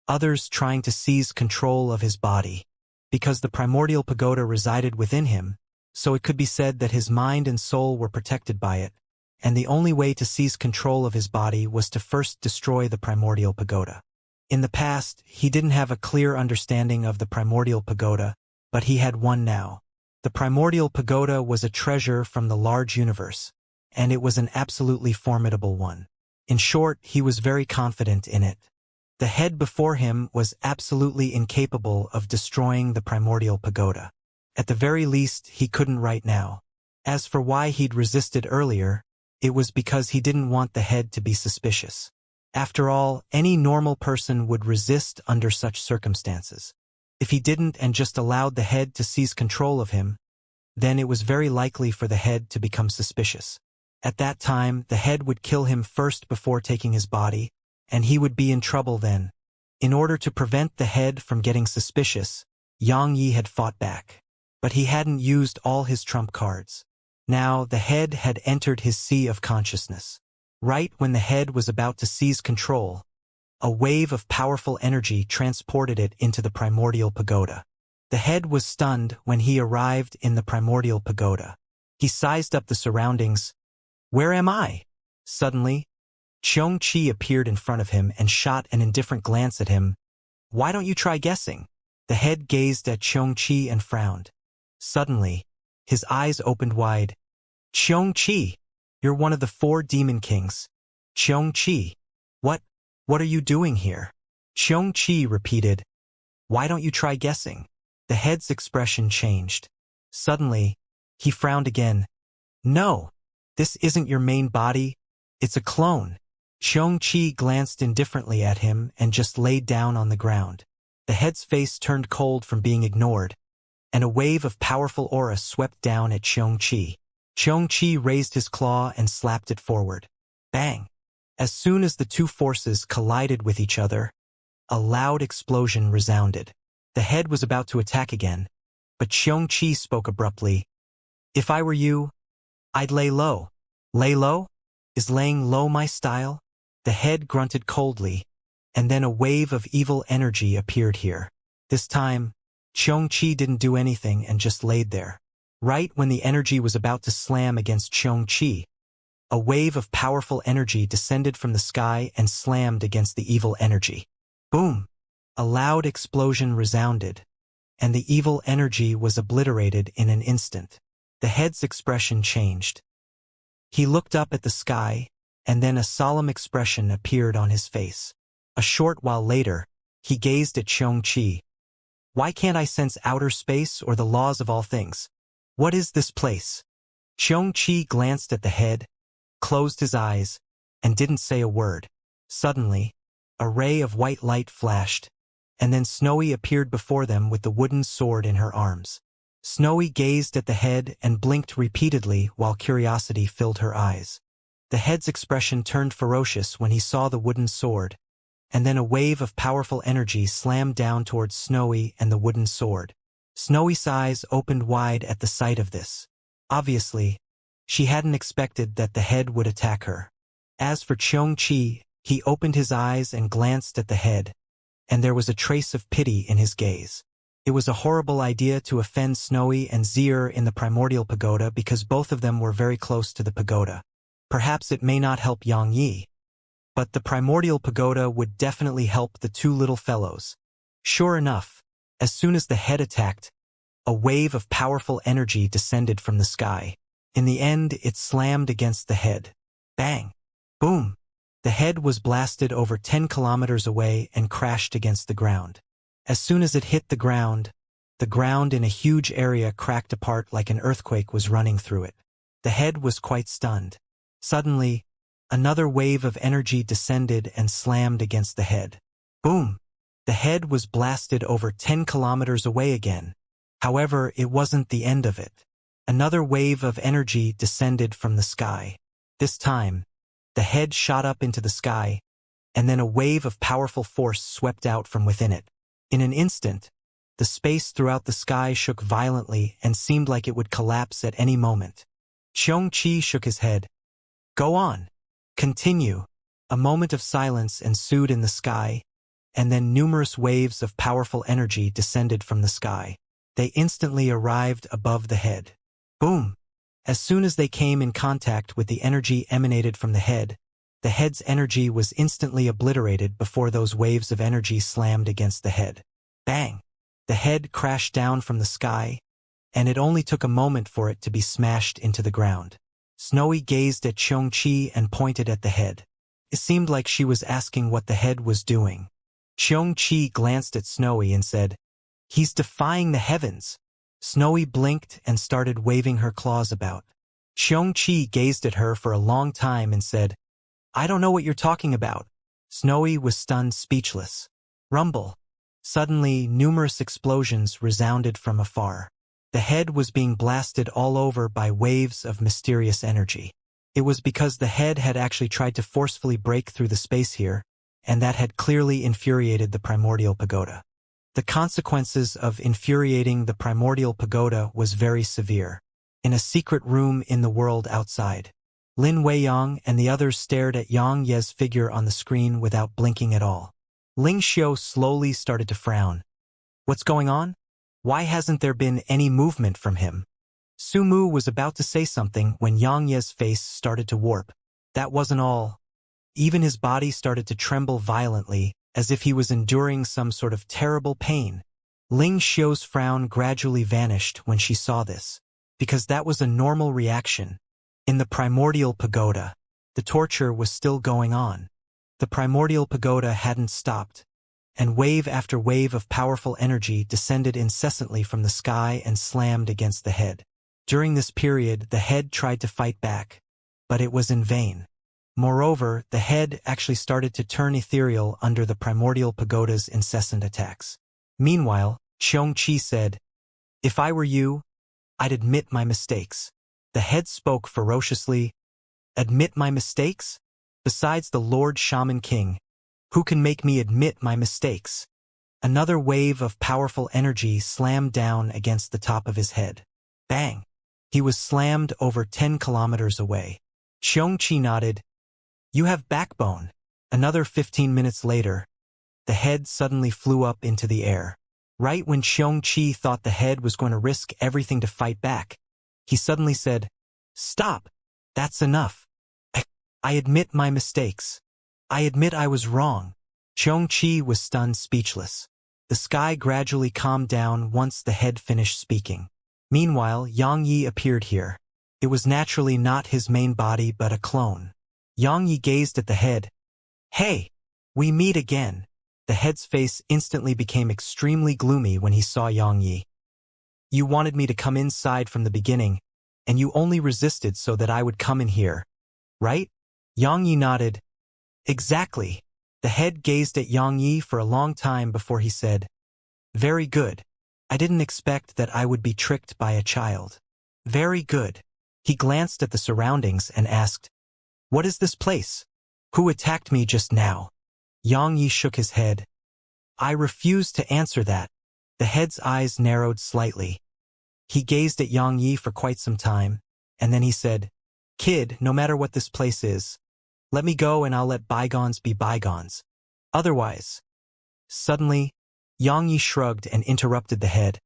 Others trying to seize control of his body. Because the primordial pagoda resided within him, so it could be said that his mind and soul were protected by it, and the only way to seize control of his body was to first destroy the primordial pagoda. In the past, he didn't have a clear understanding of the primordial pagoda, but he had one now. The primordial pagoda was a treasure from the large universe, and it was an absolutely formidable one. In short, he was very confident in it. The head before him was absolutely incapable of destroying the primordial pagoda. At the very least, he couldn't right now. As for why he'd resisted earlier, it was because he didn't want the head to be suspicious. After all, any normal person would resist under such circumstances. If he didn't and just allowed the head to seize control of him, then it was very likely for the head to become suspicious. At that time, the head would kill him first before taking his body, and he would be in trouble then. In order to prevent the head from getting suspicious, Yang Yi had fought back. But he hadn't used all his trump cards. Now, the head had entered his sea of consciousness. Right when the head was about to seize control, A wave of powerful energy transported it into the primordial pagoda. The head was stunned when he arrived in the primordial pagoda. He sized up the surroundings. Where am I? Suddenly, Xianxia appeared in front of him and shot an indifferent glance at him. Why don't you try guessing? The head gazed at Xianxia and frowned. Suddenly, his eyes opened wide. Xianxia, you're one of the 4 demon kings. Xianxia, what are you doing here? Xianxia repeated. Why don't you try guessing? The head's expression changed. Suddenly, he frowned again. No, this isn't your main body. It's a clone. Xianxia glanced indifferently at him and just laid down on the ground. The head's face turned cold from being ignored, and a wave of powerful aura swept down at Xianxia. Xianxia raised his claw and slapped it forward. Bang! As soon as the 2 forces collided with each other, a loud explosion resounded. The head was about to attack again, but Xianxia spoke abruptly. If I were you, I'd lay low. Lay low? Is laying low my style? The head grunted coldly, and then a wave of evil energy appeared here. This time, Xianxia didn't do anything and just laid there. Right when the energy was about to slam against Xianxia, a wave of powerful energy descended from the sky and slammed against the evil energy. Boom! A loud explosion resounded, and the evil energy was obliterated in an instant. The head's expression changed. He looked up at the sky, and then a solemn expression appeared on his face. A short while later, he gazed at Xianxia. Why can't I sense outer space or the laws of all things? What is this place? Xianxia glanced at the head, closed his eyes, and didn't say a word. Suddenly, a ray of white light flashed, and then Snowy appeared before them with the wooden sword in her arms. Snowy gazed at the head and blinked repeatedly while curiosity filled her eyes. The head's expression turned ferocious when he saw the wooden sword, and then a wave of powerful energy slammed down towards Snowy and the wooden sword. Snowy's eyes opened wide at the sight of this. Obviously, she hadn't expected that the head would attack her. As for Xianxia, he opened his eyes and glanced at the head, and there was a trace of pity in his gaze. It was a horrible idea to offend Snowy and Zier in the primordial pagoda because both of them were very close to the pagoda. Perhaps it may not help Yang Yi, but the primordial pagoda would definitely help the 2 little fellows. Sure enough, as soon as the head attacked, a wave of powerful energy descended from the sky. In the end, it slammed against the head. Bang! Boom! The head was blasted over 10 kilometers away and crashed against the ground. As soon as it hit the ground in a huge area cracked apart like an earthquake was running through it. The head was quite stunned. Suddenly, another wave of energy descended and slammed against the head. Boom! The head was blasted over 10 kilometers away again. However, it wasn't the end of it. Another wave of energy descended from the sky. This time, the head shot up into the sky, and then a wave of powerful force swept out from within it. In an instant, the space throughout the sky shook violently and seemed like it would collapse at any moment. Xianxia shook his head. Go on. Continue. A moment of silence ensued in the sky, and then numerous waves of powerful energy descended from the sky. They instantly arrived above the head. Boom! As soon as they came in contact with the energy emanated from the head's energy was instantly obliterated before those waves of energy slammed against the head. Bang! The head crashed down from the sky, and it only took a moment for it to be smashed into the ground. Snowy gazed at Xianxia and pointed at the head. It seemed like she was asking what the head was doing. Xianxia glanced at Snowy and said, He's defying the heavens. Snowy blinked and started waving her claws about. Xianxia gazed at her for a long time and said, I don't know what you're talking about. Snowy was stunned speechless. Rumble. Suddenly, numerous explosions resounded from afar. The head was being blasted all over by waves of mysterious energy. It was because the head had actually tried to forcefully break through the space here, and that had clearly infuriated the primordial pagoda. The consequences of infuriating the primordial pagoda was very severe. In a secret room in the world outside, Lin Weiyang and the others stared at Yang Ye's figure on the screen without blinking at all. Ling Xiao slowly started to frown. What's going on? Why hasn't there been any movement from him? Su Mu was about to say something when Yang Ye's face started to warp. That wasn't all. Even his body started to tremble violently, as if he was enduring some sort of terrible pain. Ling Xiao's frown gradually vanished when she saw this, because that was a normal reaction. In the primordial pagoda, the torture was still going on. The primordial pagoda hadn't stopped, and wave after wave of powerful energy descended incessantly from the sky and slammed against the head. During this period, the head tried to fight back, but it was in vain. Moreover, the head actually started to turn ethereal under the primordial pagoda's incessant attacks. Meanwhile, Xianxia said, "If I were you, I'd admit my mistakes." The head spoke ferociously. "Admit my mistakes? Besides the Lord Shaman King, who can make me admit my mistakes?" Another wave of powerful energy slammed down against the top of his head. Bang! He was slammed over 10 kilometers away. Xianxia nodded. "You have backbone." Another 15 minutes later, the head suddenly flew up into the air. Right when Xianxia thought the head was going to risk everything to fight back, he suddenly said, "Stop! That's enough. I admit my mistakes. I admit I was wrong." Xianxia was stunned speechless. The sky gradually calmed down once the head finished speaking. Meanwhile, Yang Yi appeared here. It was naturally not his main body but a clone. Yang Yi gazed at the head. "Hey, we meet again." The head's face instantly became extremely gloomy when he saw Yang Yi. "You wanted me to come inside from the beginning, and you only resisted so that I would come in here, right?" Yang Yi nodded. "Exactly." The head gazed at Yang Yi for a long time before he said, "Very good. I didn't expect that I would be tricked by a child." "Very good." He glanced at the surroundings and asked, "What is this place? Who attacked me just now?" Yang Yi shook his head. "I refuse to answer that." The head's eyes narrowed slightly. He gazed at Yang Yi for quite some time, and then he said, "Kid, no matter what this place is, let me go and I'll let bygones be bygones. Otherwise..." Suddenly, Yang Yi shrugged and interrupted the head.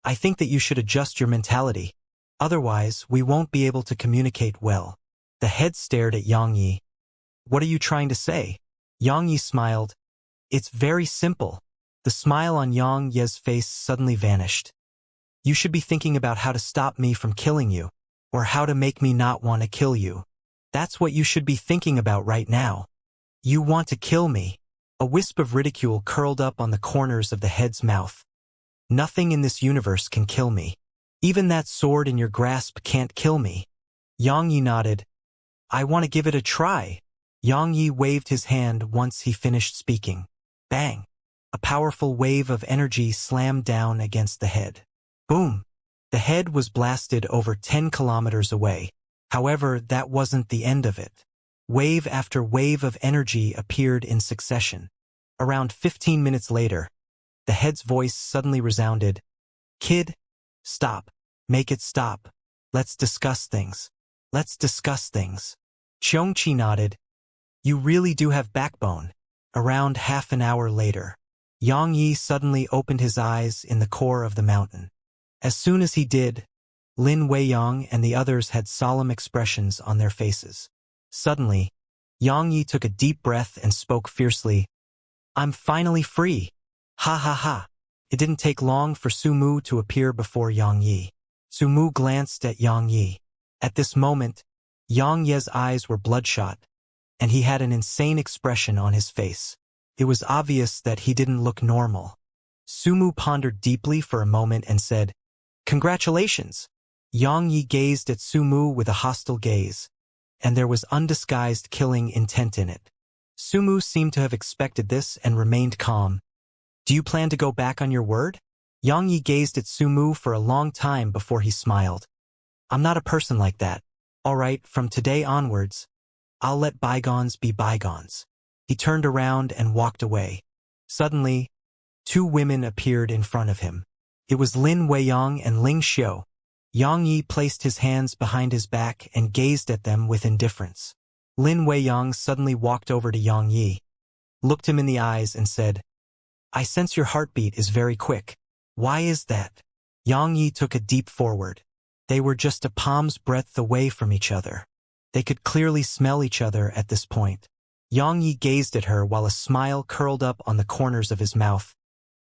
"I think that you should adjust your mentality. Otherwise, we won't be able to communicate well." The head stared at Yang Yi. "What are you trying to say?" Yang Yi smiled. "It's very simple." The smile on Yang Ye's face suddenly vanished. "You should be thinking about how to stop me from killing you, or how to make me not want to kill you. That's what you should be thinking about right now. You want to kill me." A wisp of ridicule curled up on the corners of the head's mouth. "Nothing in this universe can kill me. Even that sword in your grasp can't kill me." Yang Yi nodded. "I want to give it a try." Yang Yi waved his hand once he finished speaking. Bang! A powerful wave of energy slammed down against the head. Boom! The head was blasted over 10 kilometers away. However, that wasn't the end of it. Wave after wave of energy appeared in succession. Around 15 minutes later, the head's voice suddenly resounded. "Kid, stop. Make it stop. Let's discuss things. Let's discuss things." Xianxia nodded. "You really do have backbone." Around half an hour later, Yang Yi suddenly opened his eyes in the core of the mountain. As soon as he did, Lin Weiyang and the others had solemn expressions on their faces. Suddenly, Yang Yi took a deep breath and spoke fiercely. "I'm finally free. Ha ha ha." It didn't take long for Su Mu to appear before Yang Yi. Su Mu glanced at Yang Yi. At this moment, Yang Ye's eyes were bloodshot, and he had an insane expression on his face. It was obvious that he didn't look normal. Su Mu pondered deeply for a moment and said, "Congratulations." Yang Yi gazed at Su Mu with a hostile gaze, and there was undisguised killing intent in it. Su Mu seemed to have expected this and remained calm. "Do you plan to go back on your word?" Yang Yi gazed at Su Mu for a long time before he smiled. "I'm not a person like that. All right, from today onwards, I'll let bygones be bygones." He turned around and walked away. Suddenly, two women appeared in front of him. It was Lin Weiyang and Ling Xiao. Yang Yi placed his hands behind his back and gazed at them with indifference. Lin Weiyang suddenly walked over to Yang Yi. looked him in the eyes and said, "I sense your heartbeat is very quick. Why is that?" Yang Yi took a deep forward. They were just a palm's breadth away from each other. They could clearly smell each other at this point. Yang Yi gazed at her while a smile curled up on the corners of his mouth.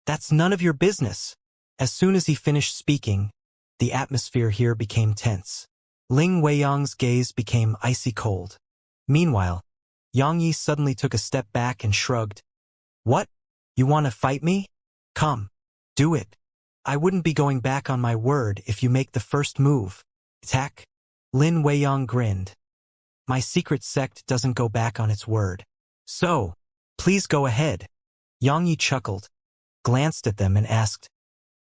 "That's none of your business." As soon as he finished speaking, the atmosphere here became tense. Ling Weiyang's gaze became icy cold. Meanwhile, Yang Yi suddenly took a step back and shrugged. "What? You want to fight me? Come. Do it. I wouldn't be going back on my word if you make the first move. Attack." Lin Weiyang grinned. "My secret sect doesn't go back on its word. So, please go ahead." Yang Yi chuckled, glanced at them and asked,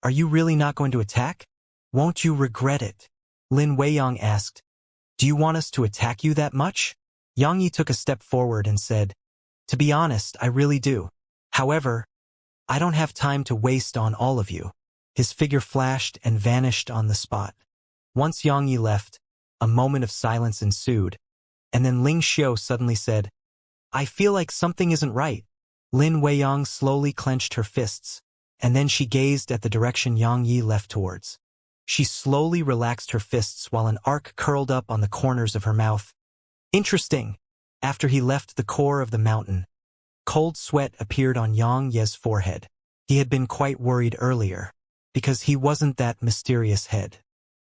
"Are you really not going to attack? Won't you regret it?" Lin Weiyang asked, "Do you want us to attack you that much?" Yang Yi took a step forward and said, "To be honest, I really do. However, I don't have time to waste on all of you." His figure flashed and vanished on the spot. Once Yang Yi left, a moment of silence ensued, and then Ling Xiao suddenly said, "I feel like something isn't right." Lin Weiyang slowly clenched her fists, and then she gazed at the direction Yang Yi left towards. She slowly relaxed her fists while an arc curled up on the corners of her mouth. Interesting. After he left the core of the mountain, cold sweat appeared on Yang Ye's forehead. He had been quite worried earlier, because he wasn't that mysterious head.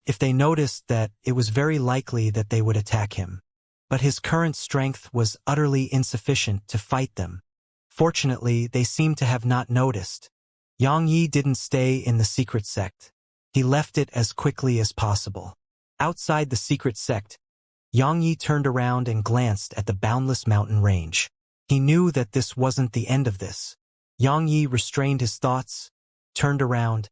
If they noticed that, it was very likely that they would attack him. But his current strength was utterly insufficient to fight them. Fortunately, they seemed to have not noticed. Yang Yi didn't stay in the secret sect. He left it as quickly as possible. Outside the secret sect, Yang Yi turned around and glanced at the boundless mountain range. He knew that this wasn't the end of this. Yang Yi restrained his thoughts, turned around,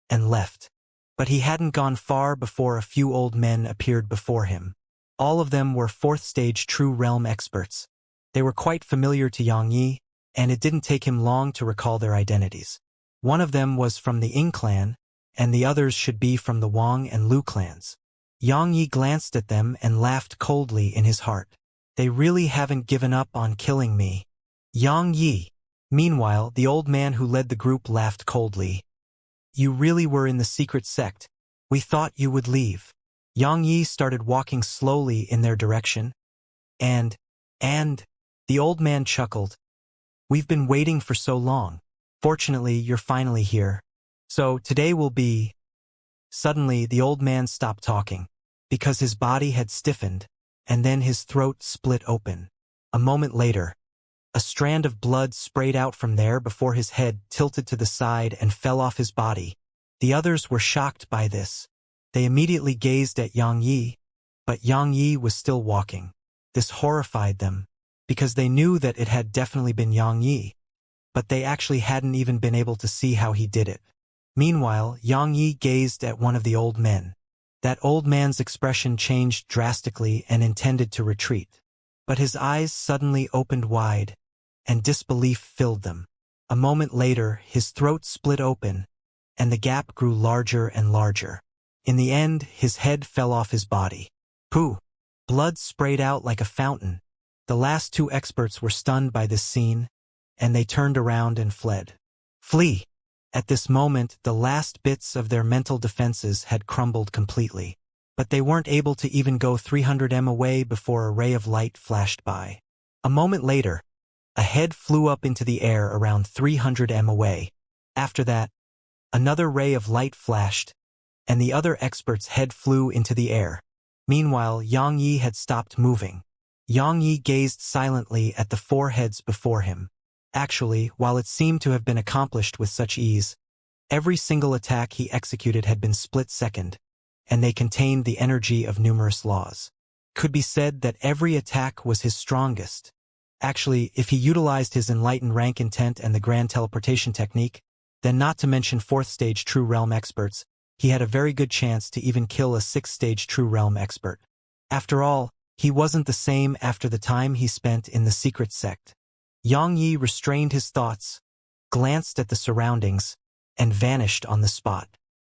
and left. But he hadn't gone far before a few old men appeared before him. All of them were fourth-stage True Realm experts. They were quite familiar to Yang Yi, and it didn't take him long to recall their identities. One of them was from the Ying clan, and the others should be from the Wang and Lu clans. Yang Yi glanced at them and laughed coldly in his heart. "They really haven't given up on killing me." Yang Yi. Meanwhile, the old man who led the group laughed coldly. "You really were in the secret sect. We thought you would leave." Yang Yi started walking slowly in their direction. And, the old man chuckled. "We've been waiting for so long. Fortunately, you're finally here. So, today will be..." Suddenly, the old man stopped talking, because his body had stiffened, and then his throat split open. A moment later, a strand of blood sprayed out from there before his head tilted to the side and fell off his body. The others were shocked by this. They immediately gazed at Yang Yi, but Yang Yi was still walking. This horrified them, because they knew that it had definitely been Yang Yi, but they actually hadn't even been able to see how he did it. Meanwhile, Yang Yi gazed at one of the old men. That old man's expression changed drastically and intended to retreat. But his eyes suddenly opened wide, and disbelief filled them. A moment later, his throat split open, and the gap grew larger and larger. In the end, his head fell off his body. Pooh! Blood sprayed out like a fountain. The last two experts were stunned by this scene, and they turned around and fled. Flee! At this moment, the last bits of their mental defenses had crumbled completely. But they weren't able to even go 300 m away before a ray of light flashed by. A moment later, a head flew up into the air around 300 m away. After that, another ray of light flashed, and the other expert's head flew into the air. Meanwhile, Yang Yi had stopped moving. Yang Yi gazed silently at the four heads before him. Actually, while it seemed to have been accomplished with such ease, every single attack he executed had been split-second, and they contained the energy of numerous laws. Could be said that every attack was his strongest. Actually, if he utilized his enlightened rank intent and the grand teleportation technique, then not to mention 4th stage True Realm experts, he had a very good chance to even kill a 6th stage True Realm expert. After all, he wasn't the same after the time he spent in the secret sect. Yang Yi restrained his thoughts, glanced at the surroundings, and vanished on the spot.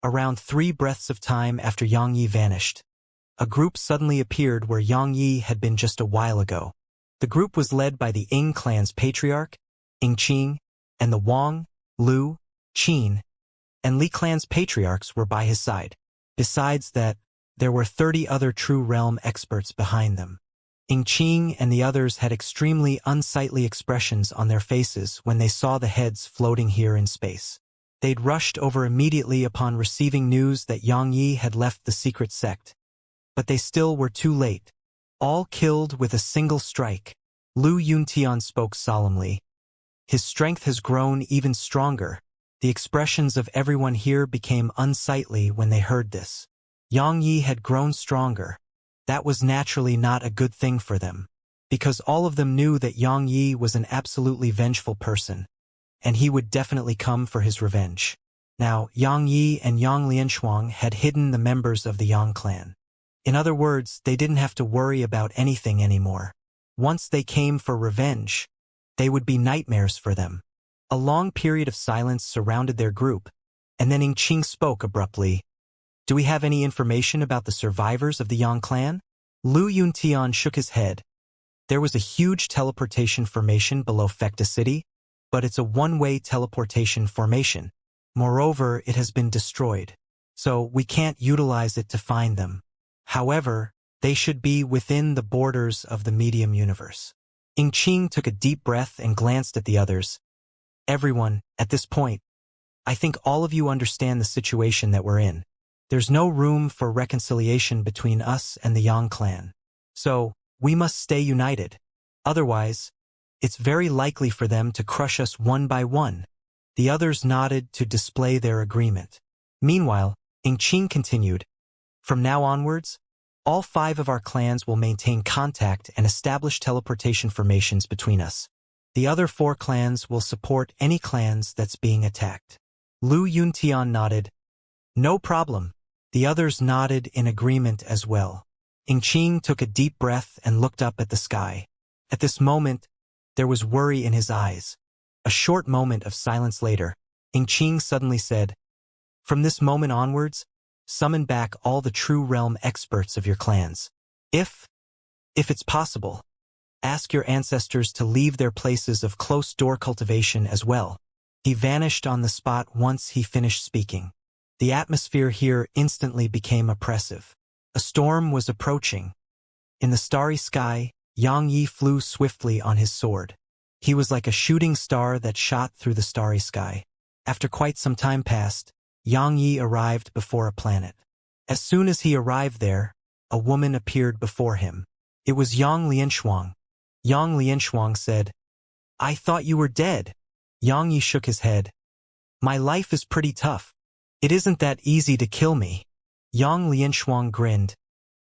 Around 3 breaths of time after Yang Yi vanished, a group suddenly appeared where Yang Yi had been just a while ago. The group was led by the Ying clan's patriarch, Qing, and the Wang, Lu, Qin, and Li clan's patriarchs were by his side. Besides that, there were 30 other true realm experts behind them. Qing and the others had extremely unsightly expressions on their faces when they saw the heads floating here in space. They'd rushed over immediately upon receiving news that Yang Yi had left the secret sect. But they still were too late. All killed with a single strike. Lu Yuntian spoke solemnly. His strength has grown even stronger. The expressions of everyone here became unsightly when they heard this. Yang Yi had grown stronger. That was naturally not a good thing for them, because all of them knew that Yang Yi was an absolutely vengeful person, and he would definitely come for his revenge. Now, Yang Yi and Yang Lianshuang had hidden the members of the Yang clan. In other words, they didn't have to worry about anything anymore. Once they came for revenge, they would be nightmares for them. A long period of silence surrounded their group, and then Qing spoke abruptly. Do we have any information about the survivors of the Yang clan? Lu Yuntian shook his head. There was a huge teleportation formation below Fecta City, but it's a one-way teleportation formation. Moreover, it has been destroyed, so we can't utilize it to find them. However, they should be within the borders of the medium universe. Qing took a deep breath and glanced at the others. Everyone, at this point, I think all of you understand the situation that we're in. There's no room for reconciliation between us and the Yang clan. So, we must stay united. Otherwise, it's very likely for them to crush us one by one. The others nodded to display their agreement. Meanwhile, Qing continued, from now onwards, all 5 of our clans will maintain contact and establish teleportation formations between us. The other 4 clans will support any clans that's being attacked. Lu Yuntian nodded. No problem. The others nodded in agreement as well. Qing took a deep breath and looked up at the sky. At this moment, there was worry in his eyes. A short moment of silence later, Qing suddenly said, from this moment onwards, summon back all the true realm experts of your clans. If it's possible, ask your ancestors to leave their places of close-door cultivation as well. He vanished on the spot once he finished speaking. The atmosphere here instantly became oppressive. A storm was approaching. In the starry sky, Yang Yi flew swiftly on his sword. He was like a shooting star that shot through the starry sky. After quite some time passed, Yang Yi arrived before a planet. As soon as he arrived there, a woman appeared before him. It was Yang Lianshuang. Yang Lianshuang said, I thought you were dead. Yang Yi shook his head. My life is pretty tough. It isn't that easy to kill me. Yang Lianshuang grinned.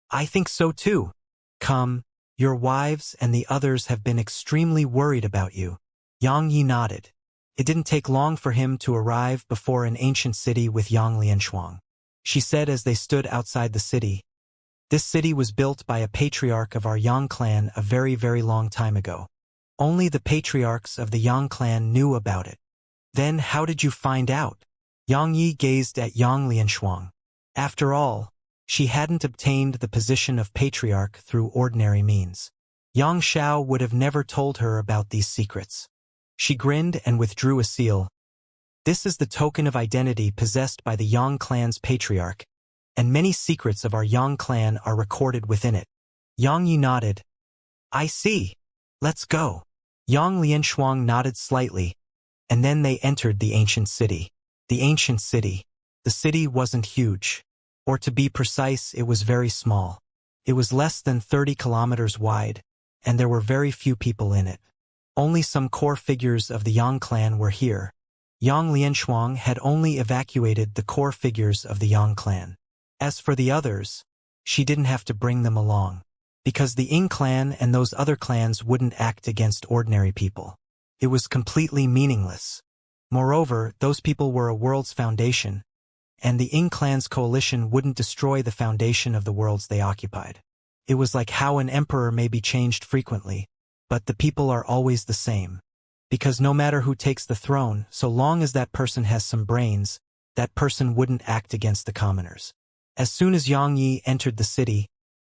I think so too. Come, your wives and the others have been extremely worried about you. Yang Yi nodded. It didn't take long for him to arrive before an ancient city with Yang Lianshuang. She said as they stood outside the city, this city was built by a patriarch of our Yang clan a very, very long time ago. Only the patriarchs of the Yang clan knew about it. Then how did you find out? Yang Yi gazed at Yang Lianshuang. After all, she hadn't obtained the position of patriarch through ordinary means. Yang Xiao would have never told her about these secrets. She grinned and withdrew a seal. This is the token of identity possessed by the Yang clan's patriarch, and many secrets of our Yang clan are recorded within it. Yang Yi nodded. I see. Let's go. Yang Lianshuang nodded slightly, and then they entered the ancient city. The ancient city. The city wasn't huge. Or to be precise, it was very small. It was less than 30 kilometers wide, and there were very few people in it. Only some core figures of the Yang clan were here. Yang Lianshuang had only evacuated the core figures of the Yang clan. As for the others, she didn't have to bring them along, because the Ying clan and those other clans wouldn't act against ordinary people. It was completely meaningless. Moreover, those people were a world's foundation, and the Ying clan's coalition wouldn't destroy the foundation of the worlds they occupied. It was like how an emperor may be changed frequently, but the people are always the same. Because no matter who takes the throne, so long as that person has some brains, that person wouldn't act against the commoners. As soon as Yang Yi entered the city,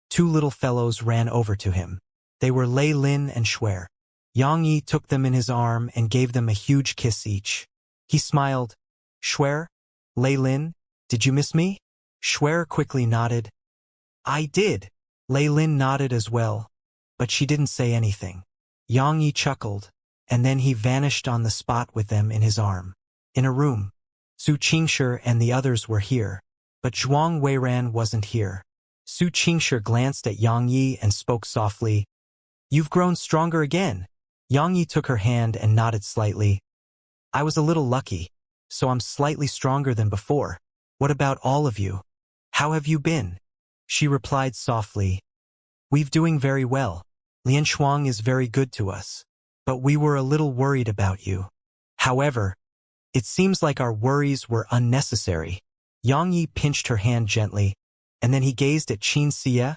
2 little fellows ran over to him. They were Lei Lin and Shuer. Yang Yi took them in his arm and gave them a huge kiss each. He smiled. Shuer? Lei Lin, did you miss me? Shuer quickly nodded. I did. Lei Lin nodded as well, but she didn't say anything. Yang Yi chuckled, and then he vanished on the spot with them in his arm. In a room, Su Qingshi and the others were here, but Zhuang Weiran wasn't here. Su Qingshi glanced at Yang Yi and spoke softly. You've grown stronger again. Yang Yi took her hand and nodded slightly. I was a little lucky, so I'm slightly stronger than before. What about all of you? How have you been? She replied softly. We've doing very well. Lian Shuang is very good to us. But we were a little worried about you. However, it seems like our worries were unnecessary. Yang Yi pinched her hand gently, and then he gazed at Xianxia,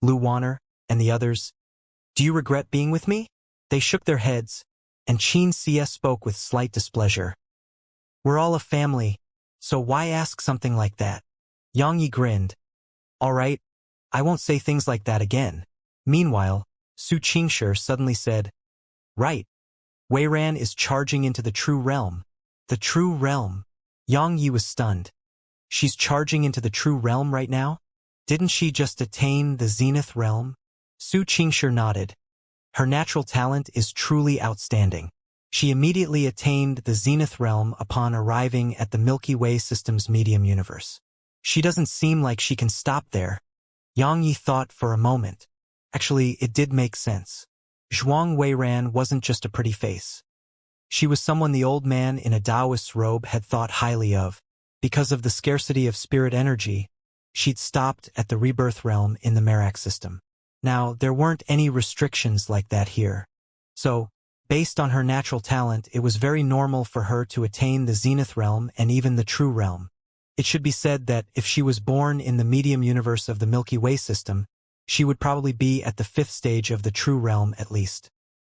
Lu Wanner, and the others. Do you regret being with me? They shook their heads, and Xianxia spoke with slight displeasure. We're all a family, so why ask something like that? Yang Yi grinned. All right, I won't say things like that again. Meanwhile, Su Qingshi suddenly said, Right. Weiran is charging into the true realm. The true realm. Yang Yi was stunned. She's charging into the true realm right now? Didn't she just attain the zenith realm? Su Qingshi nodded. Her natural talent is truly outstanding. She immediately attained the zenith realm upon arriving at the Milky Way system's medium universe. She doesn't seem like she can stop there. Yang Yi thought for a moment. Actually, it did make sense. Zhuang Weiran wasn't just a pretty face. She was someone the old man in a Taoist robe had thought highly of. Because of the scarcity of spirit energy, she'd stopped at the rebirth realm in the Merak system. Now, there weren't any restrictions like that here. So, based on her natural talent, it was very normal for her to attain the zenith realm and even the true realm. It should be said that if she was born in the medium universe of the Milky Way system, she would probably be at the 5th stage of the true realm at least.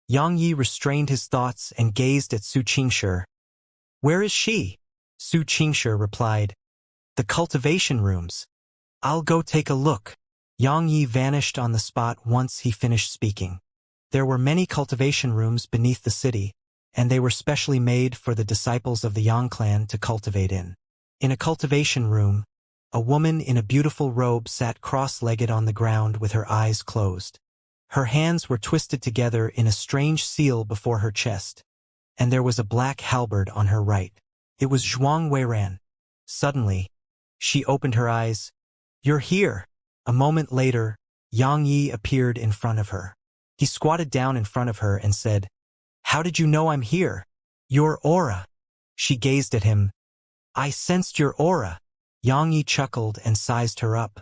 Yang Yi restrained his thoughts and gazed at Su Qingshi. Where is she? Su Qingshi replied. The cultivation rooms. I'll go take a look. Yang Yi vanished on the spot once he finished speaking. There were many cultivation rooms beneath the city, and they were specially made for the disciples of the Yang clan to cultivate in. In a cultivation room, a woman in a beautiful robe sat cross-legged on the ground with her eyes closed. Her hands were twisted together in a strange seal before her chest, and there was a black halberd on her right. It was Zhuang Weiran. Suddenly, she opened her eyes. You're here. A moment later, Yang Yi appeared in front of her. He squatted down in front of her and said, How did you know I'm here? Your aura. She gazed at him. I sensed your aura. Yang Yi chuckled and sized her up.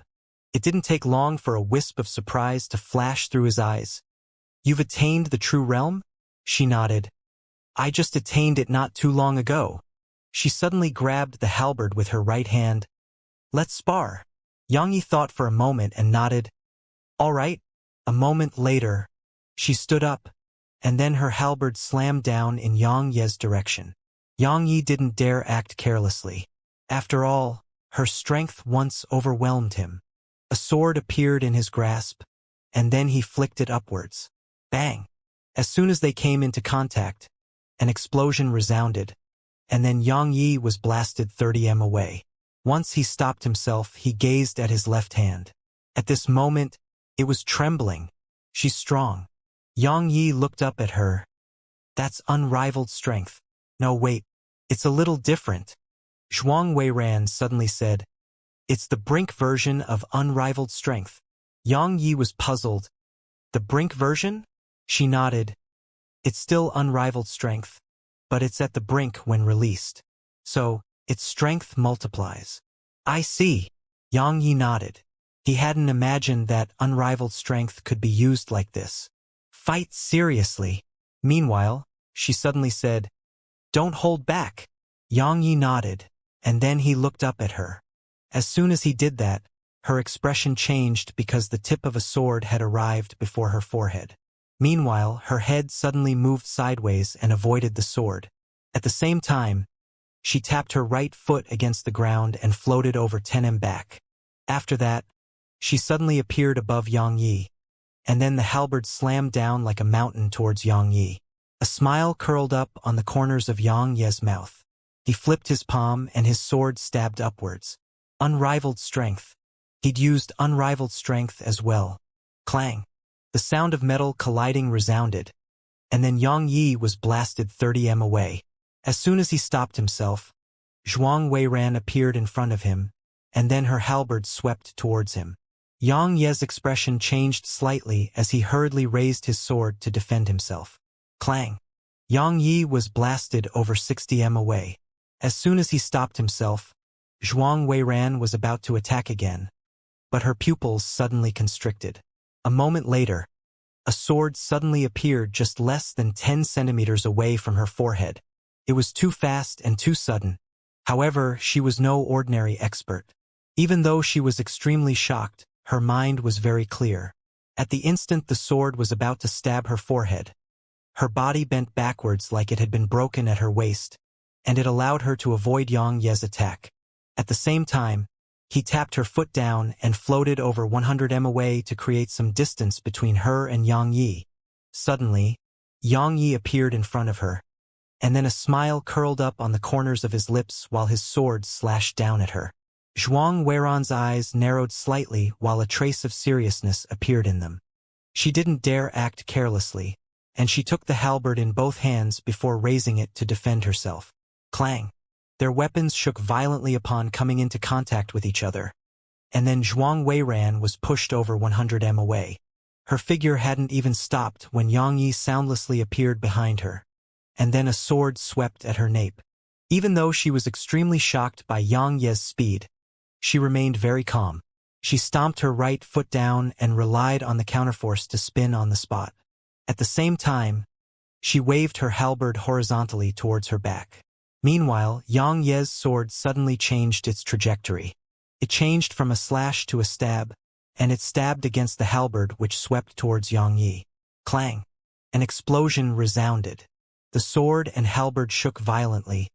It didn't take long for a wisp of surprise to flash through his eyes. You've attained the true realm? She nodded. I just attained it not too long ago. She suddenly grabbed the halberd with her right hand. Let's spar. Yang Yi thought for a moment and nodded. All right. A moment later, she stood up, and then her halberd slammed down in Yang Yi's direction. Yang Yi didn't dare act carelessly. After all, her strength once overwhelmed him. A sword appeared in his grasp, and then he flicked it upwards. Bang! As soon as they came into contact, an explosion resounded, and then Yang Yi was blasted 30 m away. Once he stopped himself, he gazed at his left hand. At this moment, it was trembling. She's strong. Yang Yi looked up at her. That's unrivaled strength. No, wait. It's a little different. Zhuang Weiran suddenly said, It's the brink version of unrivaled strength. Yang Yi was puzzled. The brink version? She nodded. It's still unrivaled strength, but it's at the brink when released. So, its strength multiplies. I see. Yang Yi nodded. He hadn't imagined that unrivaled strength could be used like this. Fight seriously. Meanwhile, she suddenly said, Don't hold back. Yang Yi nodded, and then he looked up at her. As soon as he did that, her expression changed because the tip of a sword had arrived before her forehead. Meanwhile, her head suddenly moved sideways and avoided the sword. At the same time, she tapped her right foot against the ground and floated over 10 m back. After that, she suddenly appeared above Yang Yi, and then the halberd slammed down like a mountain towards Yang Yi. A smile curled up on the corners of Xianxia's mouth. He flipped his palm and his sword stabbed upwards. Unrivaled strength. He'd used unrivaled strength as well. Clang. The sound of metal colliding resounded, and then Yang Yi was blasted 30 m away. As soon as he stopped himself, Zhuang Weiran appeared in front of him, and then her halberd swept towards him. Yang Ye's expression changed slightly as he hurriedly raised his sword to defend himself. Clang. Yang Yi was blasted over 60 m away. As soon as he stopped himself, Zhuang Weiran was about to attack again, but her pupils suddenly constricted. A moment later, a sword suddenly appeared just less than 10 centimeters away from her forehead. It was too fast and too sudden. However, she was no ordinary expert. Even though she was extremely shocked, her mind was very clear. At the instant the sword was about to stab her forehead, her body bent backwards like it had been broken at her waist, and it allowed her to avoid Yang Ye's attack. At the same time, he tapped her foot down and floated over 100 m away to create some distance between her and Yang Yi. Suddenly, Yang Yi appeared in front of her, and then a smile curled up on the corners of his lips while his sword slashed down at her. Zhuang Weiran's eyes narrowed slightly while a trace of seriousness appeared in them. She didn't dare act carelessly, and she took the halberd in both hands before raising it to defend herself. Clang. Their weapons shook violently upon coming into contact with each other, and then Zhuang Weiran was pushed over 100 m away. Her figure hadn't even stopped when Yang Yi soundlessly appeared behind her, and then a sword swept at her nape. Even though she was extremely shocked by Yang Ye's speed, she remained very calm. She stomped her right foot down and relied on the counterforce to spin on the spot. At the same time, she waved her halberd horizontally towards her back. Meanwhile, Yang Ye's sword suddenly changed its trajectory. It changed from a slash to a stab, and it stabbed against the halberd which swept towards Yang Yi. Clang! An explosion resounded. The sword and halberd shook violently,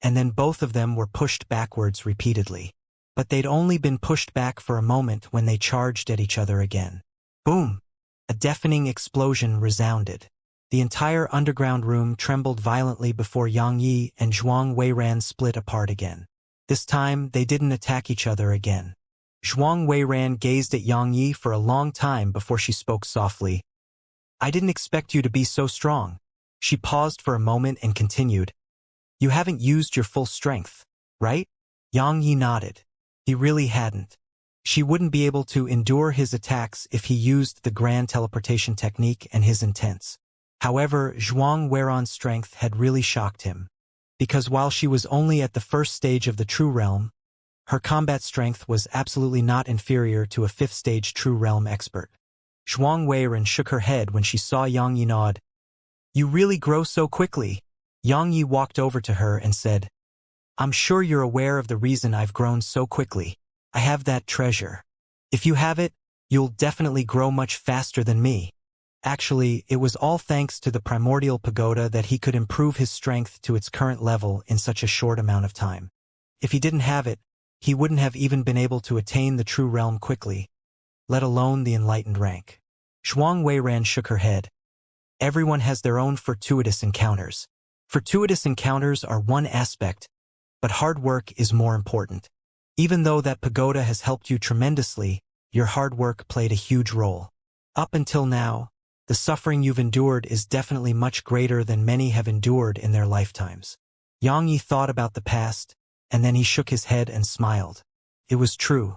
and then both of them were pushed backwards repeatedly. But they'd only been pushed back for a moment when they charged at each other again. Boom! A deafening explosion resounded. The entire underground room trembled violently before Yang Yi and Zhuang Weiran split apart again. This time, they didn't attack each other again. Zhuang Weiran gazed at Yang Yi for a long time before she spoke softly. "I didn't expect you to be so strong." She paused for a moment and continued. "You haven't used your full strength, right?" Yang Yi nodded. He really hadn't. She wouldn't be able to endure his attacks if he used the grand teleportation technique and his intents. However, Zhuang Weiran's strength had really shocked him, because while she was only at the first stage of the True Realm, her combat strength was absolutely not inferior to a fifth-stage True Realm expert. Zhuang Weiran shook her head when she saw Yang Yi nod. "You really grow so quickly." Yang Yi walked over to her and said, "I'm sure you're aware of the reason I've grown so quickly. I have that treasure. If you have it, you'll definitely grow much faster than me." Actually, it was all thanks to the primordial pagoda that he could improve his strength to its current level in such a short amount of time. If he didn't have it, he wouldn't have even been able to attain the True Realm quickly, let alone the enlightened rank. Zhuang Weiran shook her head. Everyone has their own fortuitous encounters. Fortuitous encounters are one aspect, but hard work is more important. Even though that pagoda has helped you tremendously, your hard work played a huge role. Up until now, the suffering you've endured is definitely much greater than many have endured in their lifetimes. Yang Yi thought about the past, and then he shook his head and smiled. It was true.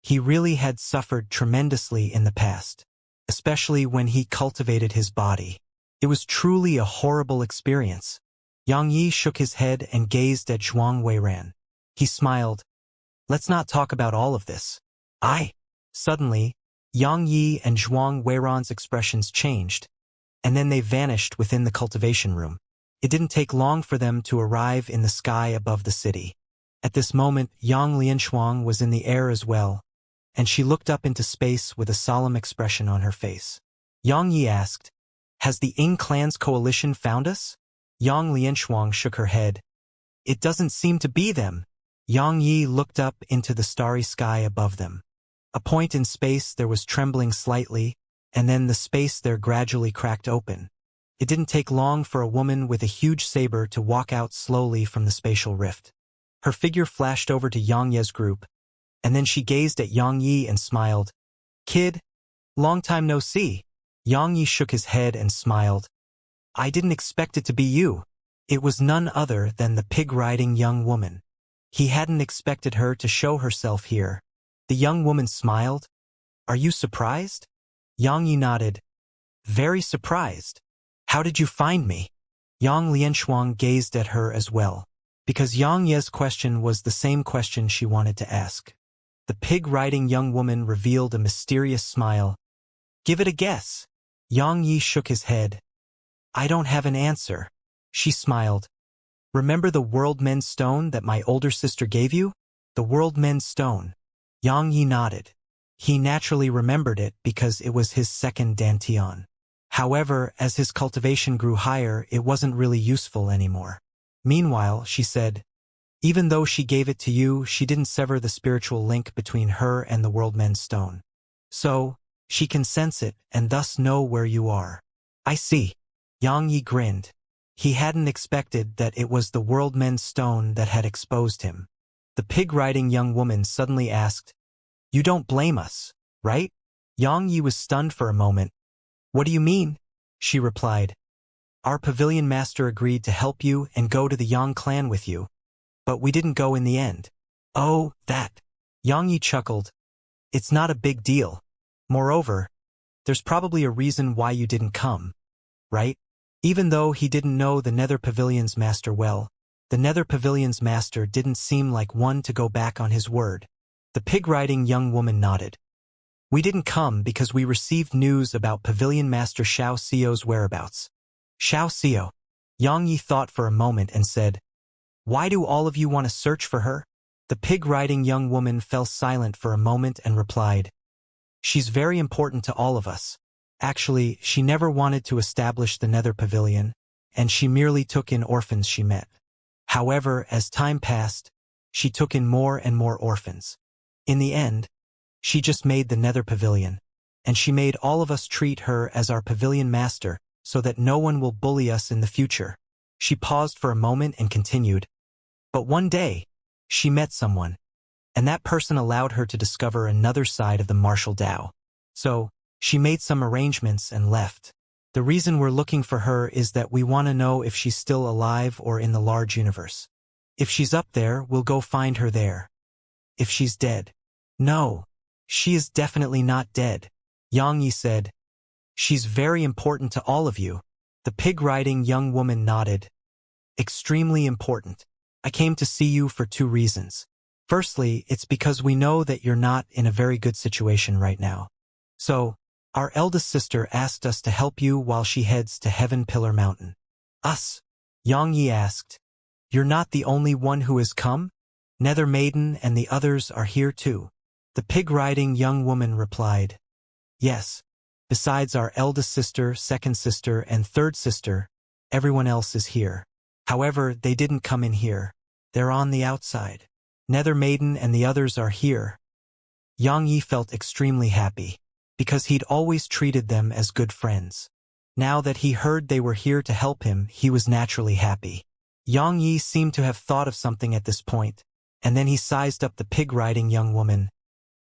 He really had suffered tremendously in the past, especially when he cultivated his body. It was truly a horrible experience. Yang Yi shook his head and gazed at Zhuang Weiran. He smiled. "Let's not talk about all of this." Suddenly, Yang Yi and Zhuang Weiran's expressions changed, and then they vanished within the cultivation room. It didn't take long for them to arrive in the sky above the city. At this moment, Yang Lianshuang was in the air as well, and she looked up into space with a solemn expression on her face. Yang Yi asked, "Has the Ying clan's coalition found us?" Yang Lianshuang shook her head. "It doesn't seem to be them." Yang Yi looked up into the starry sky above them. A point in space there was trembling slightly, and then the space there gradually cracked open. It didn't take long for a woman with a huge saber to walk out slowly from the spatial rift. Her figure flashed over to Yang Ye's group, and then she gazed at Yang Yi and smiled. "Kid, long time no see." Yang Yi shook his head and smiled. "I didn't expect it to be you." It was none other than the pig-riding young woman. He hadn't expected her to show herself here. The young woman smiled. "Are you surprised?" Yang Yi nodded. "Very surprised. How did you find me?" Yang Lianshuang gazed at her as well, because Yang Ye's question was the same question she wanted to ask. The pig-riding young woman revealed a mysterious smile. "Give it a guess." Yang Yi shook his head. "I don't have an answer." She smiled. "Remember the World Men's Stone that my older sister gave you?" "The World Men's Stone." Yang Yi nodded. He naturally remembered it because it was his second dantian. However, as his cultivation grew higher, it wasn't really useful anymore. Meanwhile, she said, "Even though she gave it to you, she didn't sever the spiritual link between her and the World Men's Stone. So, she can sense it and thus know where you are." "I see." Yang Yi grinned. He hadn't expected that it was the World Men's Stone that had exposed him. The pig-riding young woman suddenly asked, "You don't blame us, right?" Yang Yi was stunned for a moment. "What do you mean?" She replied, "Our pavilion master agreed to help you and go to the Yang clan with you, but we didn't go in the end." "Oh, that." Yang Yi chuckled. "It's not a big deal. Moreover, there's probably a reason why you didn't come, right?" Even though he didn't know the Nether Pavilion's master well, the Nether Pavilion's master didn't seem like one to go back on his word. The pig-riding young woman nodded. "We didn't come because we received news about Pavilion Master Xiaoxia's whereabouts." "Xiaoxia." Yang Yi thought for a moment and said, "Why do all of you want to search for her?" The pig-riding young woman fell silent for a moment and replied, "She's very important to all of us. Actually, she never wanted to establish the Nether Pavilion, and she merely took in orphans she met. However, as time passed, she took in more and more orphans. In the end, she just made the Nether Pavilion, and she made all of us treat her as our pavilion master so that no one will bully us in the future." She paused for a moment and continued, "But one day, she met someone, and that person allowed her to discover another side of the martial Tao. So, she made some arrangements and left. The reason we're looking for her is that we want to know if she's still alive or in the large universe. If she's up there, we'll go find her there. If she's dead." "No, she is definitely not dead," Yang Yi said. "She's very important to all of you." The pig-riding young woman nodded. "Extremely important. I came to see you for two reasons. Firstly, it's because we know that you're not in a very good situation right now. So, our eldest sister asked us to help you while she heads to Heaven Pillar Mountain." "Us?" Yang Yi asked. "You're not the only one who has come? Nether Maiden and the others are here too." The pig-riding young woman replied, "Yes. Besides our eldest sister, second sister, and third sister, everyone else is here. However, they didn't come in here. They're on the outside. Nether Maiden and the others are here." Yang Yi felt extremely happy, because he'd always treated them as good friends. Now that he heard they were here to help him, he was naturally happy. Yang Yi seemed to have thought of something at this point, and then he sized up the pig-riding young woman.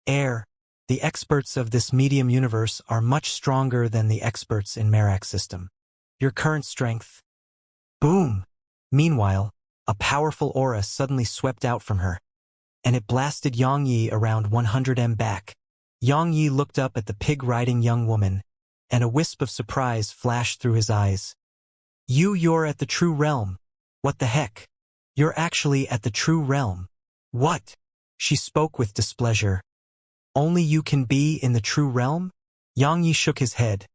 The experts of this medium universe are much stronger than the experts in Merak's system. Your current strength." Boom! Meanwhile, a powerful aura suddenly swept out from her, and it blasted Yang Yi around 100 m back. Yang Yi looked up at the pig-riding young woman, and a wisp of surprise flashed through his eyes. You're at the true realm. What the heck? You're actually at the true realm. What?" She spoke with displeasure. "Only you can be in the true realm?" Yang Yi shook his head.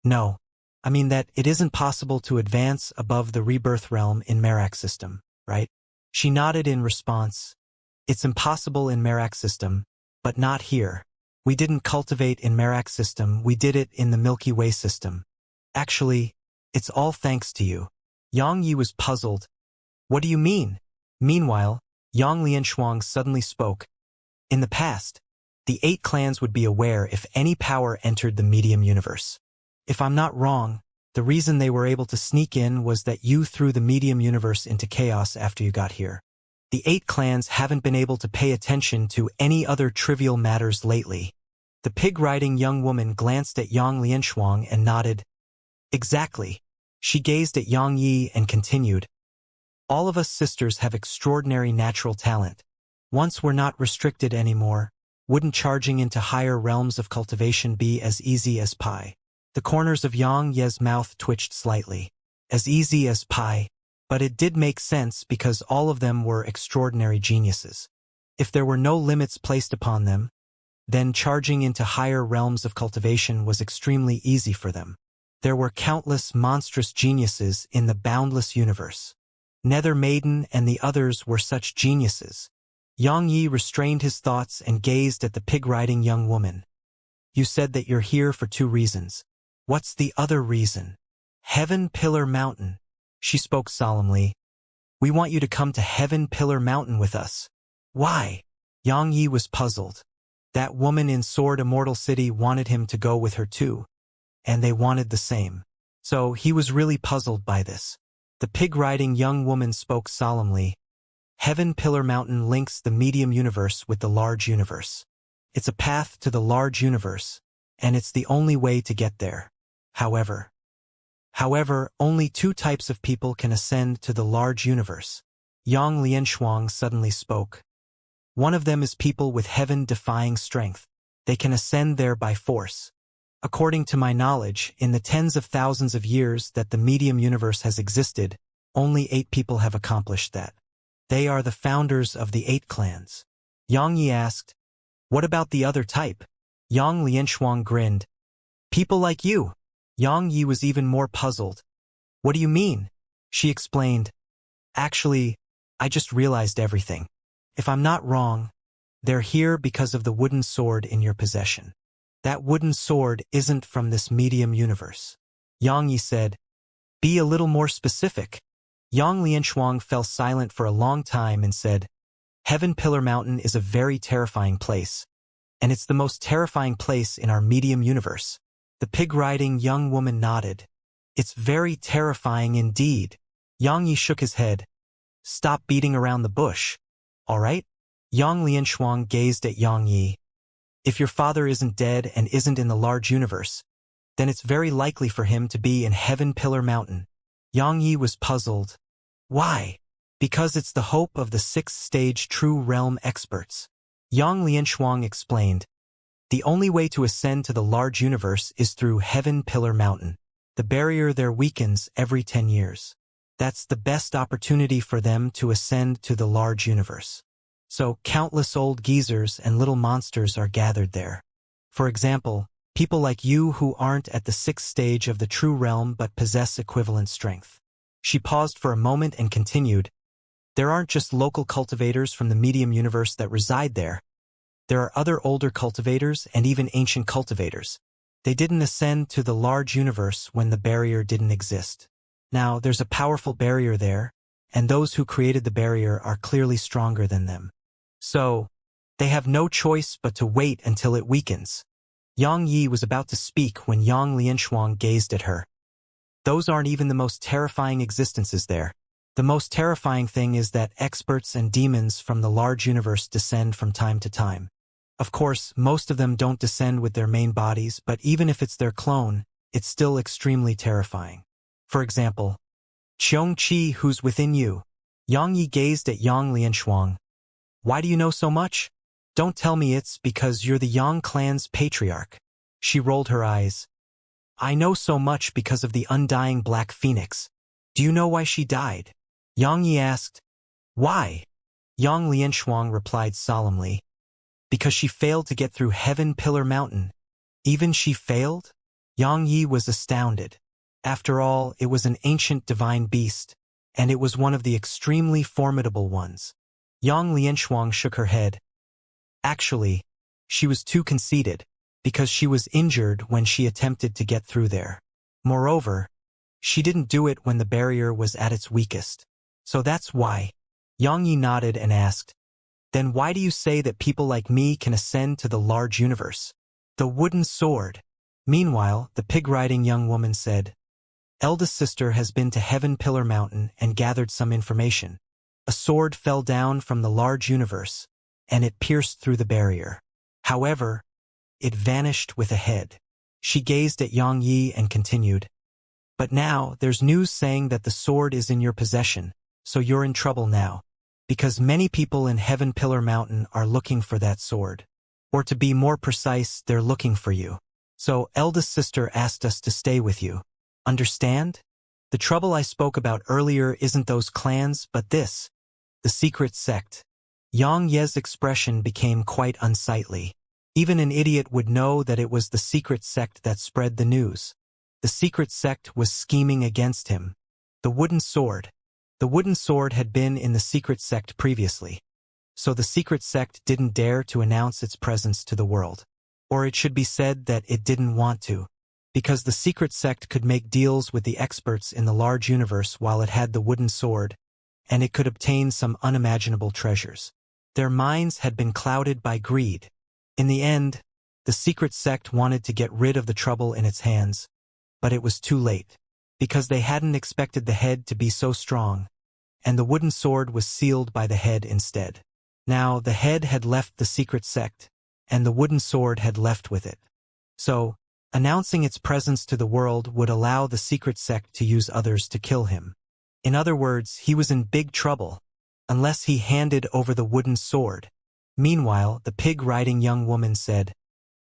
"No. I mean that it isn't possible to advance above the rebirth realm in Merak's system, right?" She nodded in response. "It's impossible in Merak's system, but not here. We didn't cultivate in Merak's system, we did it in the Milky Way system. Actually, it's all thanks to you." Yang Yi was puzzled. "What do you mean?" Meanwhile, Yang Lianshuang suddenly spoke. "In the past, the 8 clans would be aware if any power entered the medium universe. If I'm not wrong, The reason they were able to sneak in was that you threw the medium universe into chaos after you got here. The 8 clans haven't been able to pay attention to any other trivial matters lately. The pig-riding young woman glanced at Yang Lianshuang and nodded. Exactly. She gazed at Yang Yi and continued. All of us sisters have extraordinary natural talent. Once we're not restricted anymore, wouldn't charging into higher realms of cultivation be as easy as pie? The corners of Yang Ye's mouth twitched slightly. As easy as pie. But it did make sense because all of them were extraordinary geniuses. If there were no limits placed upon them, then charging into higher realms of cultivation was extremely easy for them. There were countless monstrous geniuses in the boundless universe. Nether Maiden and the others were such geniuses. Yang Yi restrained his thoughts and gazed at the pig-riding young woman. You said that you're here for 2 reasons. What's the other reason? Heaven Pillar Mountain. She spoke solemnly. We want you to come to Heaven Pillar Mountain with us. Why? Yang Yi was puzzled. That woman in Sword Immortal City wanted him to go with her too. And they wanted the same. So he was really puzzled by this. The pig-riding young woman spoke solemnly. Heaven Pillar Mountain links the medium universe with the large universe. It's a path to the large universe, and it's the only way to get there. However, only 2 types of people can ascend to the large universe. Yang Lianshuang suddenly spoke. One of them is people with heaven-defying strength. They can ascend there by force. According to my knowledge, in the tens of thousands of years that the medium universe has existed, only 8 people have accomplished that. They are the founders of the 8 clans. Yang Yi asked, what about the other type? Yang Lianshuang grinned. People like you. Yang Yi was even more puzzled. What do you mean? She explained. Actually, I just realized everything. If I'm not wrong, they're here because of the wooden sword in your possession. That wooden sword isn't from this medium universe. Yang Yi said, be a little more specific. Yang Lianshuang fell silent for a long time and said, Heaven Pillar Mountain is a very terrifying place, and it's the most terrifying place in our medium universe. The pig-riding young woman nodded. It's very terrifying indeed. Yang Yi shook his head. Stop beating around the bush. All right? Yang Lianshuang gazed at Yang Yi. If your father isn't dead and isn't in the large universe, then it's very likely for him to be in Heaven Pillar Mountain. Yang Yi was puzzled. Why? Because it's the hope of the 6th stage True Realm experts. Yang Lianshuang explained. The only way to ascend to the large universe is through Heaven Pillar Mountain. The barrier there weakens every 10 years. That's the best opportunity for them to ascend to the large universe. So countless old geezers and little monsters are gathered there. For example, people like you who aren't at the 6th stage of the True Realm but possess equivalent strength. She paused for a moment and continued. There aren't just local cultivators from the medium universe that reside there. There are other older cultivators and even ancient cultivators. They didn't ascend to the large universe when the barrier didn't exist. Now, there's a powerful barrier there, and those who created the barrier are clearly stronger than them. So, they have no choice but to wait until it weakens. Yang Yi was about to speak when Yang Lianshuang gazed at her. Those aren't even the most terrifying existences there. The most terrifying thing is that experts and demons from the large universe descend from time to time. Of course, most of them don't descend with their main bodies, but even if it's their clone, it's still extremely terrifying. For example, Xianxia, who's within you. Yang Yi gazed at Yang Lianshuang. Why do you know so much? Don't tell me it's because you're the Yang clan's patriarch. She rolled her eyes. I know so much because of the undying Black Phoenix. Do you know why she died? Yang Yi asked. Why? Yang Lianshuang replied solemnly. Because she failed to get through Heaven Pillar Mountain. Even she failed? Yang Yi was astounded. After all, it was an ancient divine beast, and it was one of the extremely formidable ones. Yang Lianshuang shook her head. Actually, she was too conceited, because she was injured when she attempted to get through there. Moreover, she didn't do it when the barrier was at its weakest. So that's why. Yang Yi nodded and asked, then why do you say that people like me can ascend to the large universe? The wooden sword. Meanwhile, the pig-riding young woman said, Eldest sister has been to Heaven Pillar Mountain and gathered some information. A sword fell down from the large universe, and it pierced through the barrier. However, it vanished with a head. She gazed at Yang Yi and continued, "But now, there's news saying that the sword is in your possession, so you're in trouble now. Because many people in Heaven Pillar Mountain are looking for that sword. Or to be more precise, they're looking for you. So, eldest sister asked us to stay with you. Understand? The trouble I spoke about earlier isn't those clans, but this. The secret sect." Yang Ye's expression became quite unsightly. Even an idiot would know that it was the secret sect that spread the news. The secret sect was scheming against him. The wooden sword. The wooden sword had been in the secret sect previously. So the secret sect didn't dare to announce its presence to the world. Or it should be said that it didn't want to. Because the secret sect could make deals with the experts in the large universe while it had the wooden sword, and it could obtain some unimaginable treasures. Their minds had been clouded by greed. In the end, the secret sect wanted to get rid of the trouble in its hands, but it was too late. Because they hadn't expected the head to be so strong, and the wooden sword was sealed by the head instead. Now, the head had left the secret sect, and the wooden sword had left with it. So, announcing its presence to the world would allow the secret sect to use others to kill him. In other words, he was in big trouble, unless he handed over the wooden sword. Meanwhile, the pig-riding young woman said,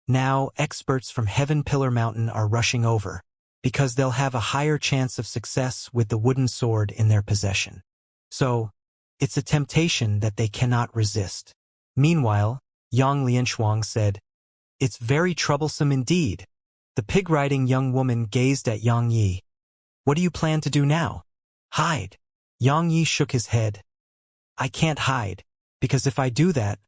"Now, experts from Heaven Pillar Mountain are rushing over, because they'll have a higher chance of success with the wooden sword in their possession. So, it's a temptation that they cannot resist." Meanwhile, Yang Lianshuang said, "It's very troublesome indeed." The pig-riding young woman gazed at Yang Yi. "What do you plan to do now?" "Hide." Yang Yi shook his head. "I can't hide, because if I do that,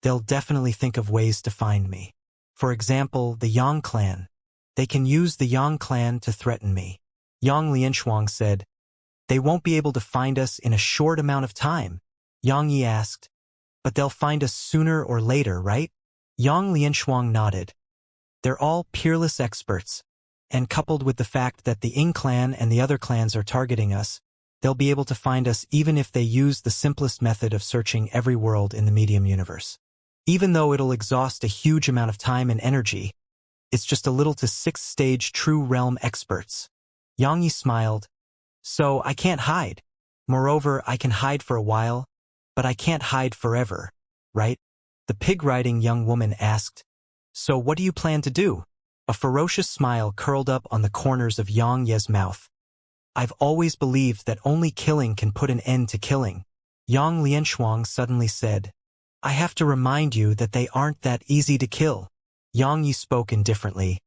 they'll definitely think of ways to find me. For example, the Yang clan. They can use the Yang clan to threaten me." Yang Lianshuang said, "They won't be able to find us in a short amount of time." Yang Yi asked, "But they'll find us sooner or later, right?" Yang Lianshuang nodded. "They're all peerless experts, and coupled with the fact that the Ying clan and the other clans are targeting us, they'll be able to find us even if they use the simplest method of searching every world in the medium universe. Even though it'll exhaust a huge amount of time and energy, it's just a little to 6th-stage true realm experts." Yang Yi smiled. "So I can't hide. Moreover, I can hide for a while, but I can't hide forever, right?" The pig-riding young woman asked, "So what do you plan to do?" A ferocious smile curled up on the corners of Yang Ye's mouth. "I've always believed that only killing can put an end to killing." Yang Lianshuang suddenly said, "I have to remind you that they aren't that easy to kill." Yang Yi spoke indifferently.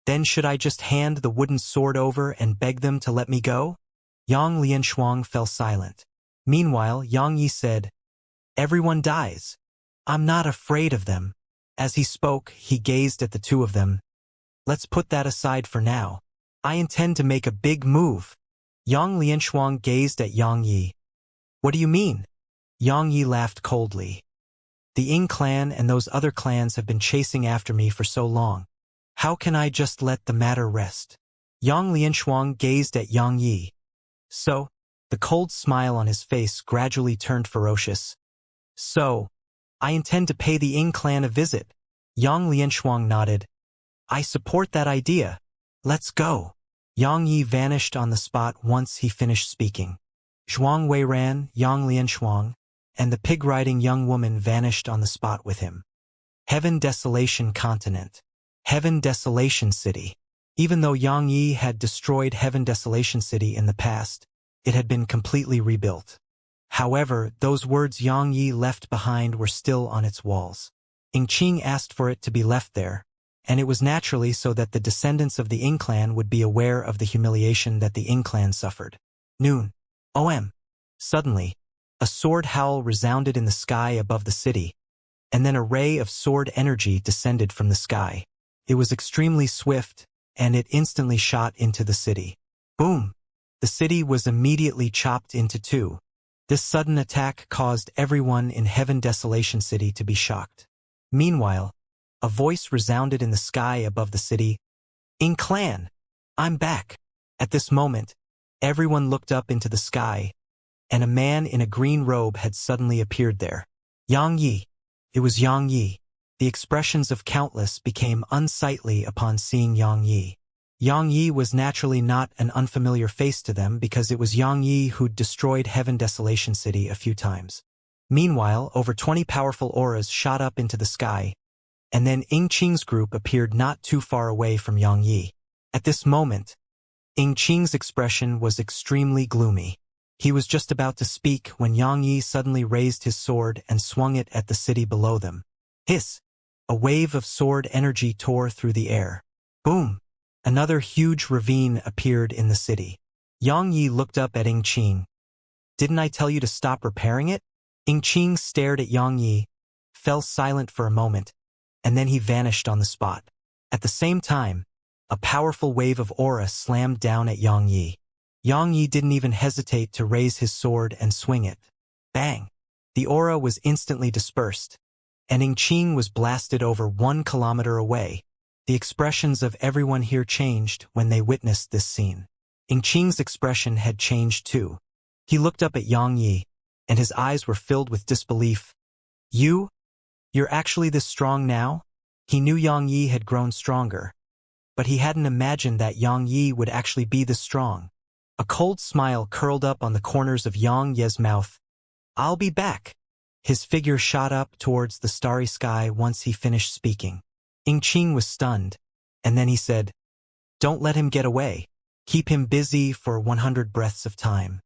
"Then should I just hand the wooden sword over and beg them to let me go?" Yang Lianshuang fell silent. Meanwhile, Yang Yi said, "Everyone dies. I'm not afraid of them." As he spoke, he gazed at the two of them. "Let's put that aside for now. I intend to make a big move." Yang Lianshuang gazed at Yang Yi. "What do you mean?" Yang Yi laughed coldly. "The Ying clan and those other clans have been chasing after me for so long. How can I just let the matter rest?" Yang Lianshuang gazed at Yang Yi. "So?" The cold smile on his face gradually turned ferocious. "So, I intend to pay the Ying clan a visit." Yang Lianshuang nodded. "I support that idea. Let's go." Yang Yi vanished on the spot once he finished speaking. Zhuang Weiran, Yang Lianshuang, and the pig-riding young woman vanished on the spot with him. Heaven Desolation Continent. Heaven Desolation City. Even though Yang Yi had destroyed Heaven Desolation City in the past, it had been completely rebuilt. However, those words Yang Yi left behind were still on its walls. Ying Qing asked for it to be left there, and it was naturally so that the descendants of the Ying clan would be aware of the humiliation that the Ying clan suffered. Noon. OM. Suddenly, a sword howl resounded in the sky above the city, and then a ray of sword energy descended from the sky. It was extremely swift, and it instantly shot into the city. Boom! The city was immediately chopped into two. This sudden attack caused everyone in Heaven Desolation City to be shocked. Meanwhile, a voice resounded in the sky above the city. "Ying clan! I'm back!" At this moment, everyone looked up into the sky, and a man in a green robe had suddenly appeared there. Yang Yi. It was Yang Yi. The expressions of countless became unsightly upon seeing Yang Yi. Yang Yi was naturally not an unfamiliar face to them because it was Yang Yi who'd destroyed Heaven Desolation City a few times. Meanwhile, over 20 powerful auras shot up into the sky, and then Ying Qing's group appeared not too far away from Yang Yi. At this moment, Ying Qing's expression was extremely gloomy. He was just about to speak when Yang Yi suddenly raised his sword and swung it at the city below them. Hiss! A wave of sword energy tore through the air. Boom! Another huge ravine appeared in the city. Yang Yi looked up at Ying Qing. Didn't I tell you to stop repairing it? Ying Qing stared at Yang Yi, fell silent for a moment, and then he vanished on the spot. At the same time, a powerful wave of aura slammed down at Yang Yi. Yang Yi didn't even hesitate to raise his sword and swing it. Bang! The aura was instantly dispersed, and Ying Qing was blasted over 1 kilometer away. The expressions of everyone here changed when they witnessed this scene. Ying Qing's expression had changed too. He looked up at Yang Yi, and his eyes were filled with disbelief. You're actually this strong now? He knew Yang Yi had grown stronger, but he hadn't imagined that Yang Yi would actually be this strong. A cold smile curled up on the corners of Yang Ye's mouth. I'll be back. His figure shot up towards the starry sky once he finished speaking. Ying Qing was stunned, and then he said, Don't let him get away. Keep him busy for 100 breaths of time.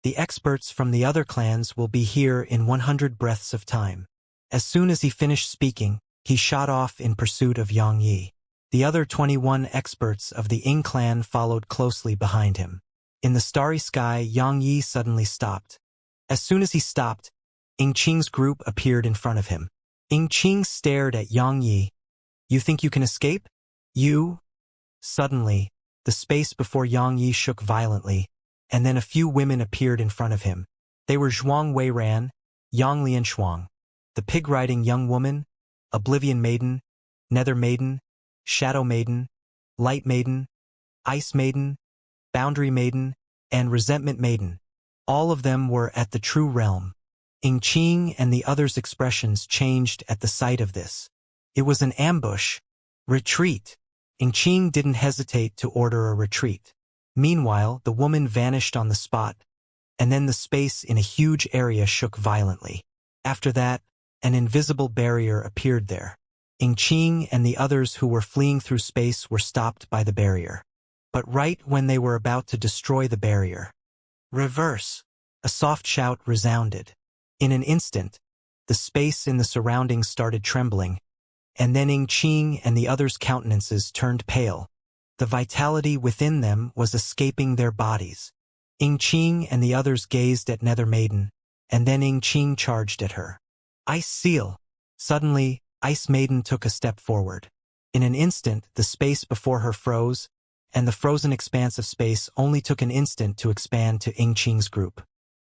The experts from the other clans will be here in 100 breaths of time. As soon as he finished speaking, he shot off in pursuit of Yang Yi. The other 21 experts of the Ying clan followed closely behind him. In the starry sky, Yang Yi suddenly stopped. As soon as he stopped, Ying Qing's group appeared in front of him. Ying Qing stared at Yang Yi. You think you can escape? You? Suddenly, the space before Yang Yi shook violently, and then a few women appeared in front of him. They were Zhuang Weiran, Yang Lianshuang, the pig-riding young woman, Oblivion Maiden, Nether Maiden, Shadow Maiden, Light Maiden, Ice Maiden, Boundary Maiden, and Resentment Maiden. All of them were at the true realm. Ying Qing and the others' expressions changed at the sight of this. It was an ambush. Retreat. Ying Qing didn't hesitate to order a retreat. Meanwhile, the woman vanished on the spot, and then the space in a huge area shook violently. After that, an invisible barrier appeared there. Ying Qing and the others who were fleeing through space were stopped by the barrier. But right when they were about to destroy the barrier, reverse! A soft shout resounded. In an instant, the space in the surroundings started trembling, and then Ying Qing and the others' countenances turned pale. The vitality within them was escaping their bodies. Ying Qing and the others gazed at Nether Maiden, and then Ying Qing charged at her. Ice Seal! Suddenly, Ice Maiden took a step forward. In an instant, the space before her froze, and the frozen expanse of space only took an instant to expand to Ying Qing's group.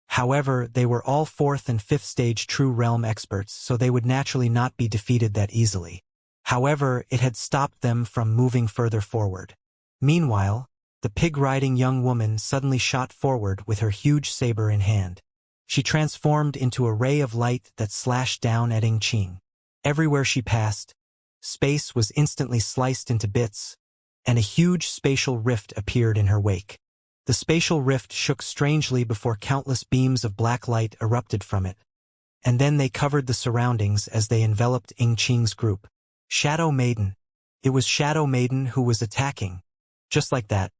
However, they were all 4th and 5th stage True Realm experts, so they would naturally not be defeated that easily. However, it had stopped them from moving further forward. Meanwhile, the pig-riding young woman suddenly shot forward with her huge saber in hand. She transformed into a ray of light that slashed down at Ying Qing. Everywhere she passed, space was instantly sliced into bits, and a huge spatial rift appeared in her wake. The spatial rift shook strangely before countless beams of black light erupted from it, and then they covered the surroundings as they enveloped Ying Qing's group. Shadow Maiden. It was Shadow Maiden who was attacking. Just like that,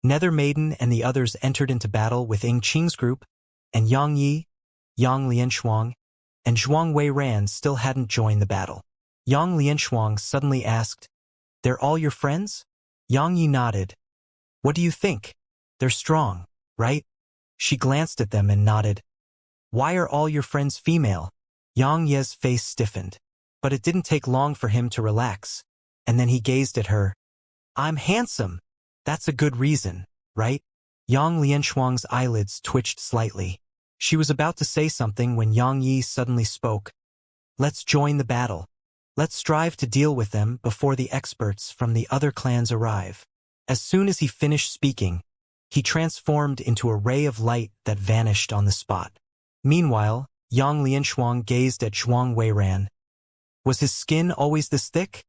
Nether Maiden and the others entered into battle with Ying Qing's group, and Yang Yi, Yang Lianshuang, and Zhuang Weiran still hadn't joined the battle. Yang Lianshuang suddenly asked, They're all your friends? Yang Yi nodded. What do you think? They're strong, right? She glanced at them and nodded. Why are all your friends female? Yang Ye's face stiffened. But it didn't take long for him to relax, and then he gazed at her. I'm handsome. That's a good reason, right? Yang Lianshuang's eyelids twitched slightly. She was about to say something when Yang Yi suddenly spoke. Let's join the battle. Let's strive to deal with them before the experts from the other clans arrive. As soon as he finished speaking, He transformed into a ray of light that vanished on the spot. Meanwhile, Yang Lianshuang gazed at Zhuang Weiran. Was his skin always this thick?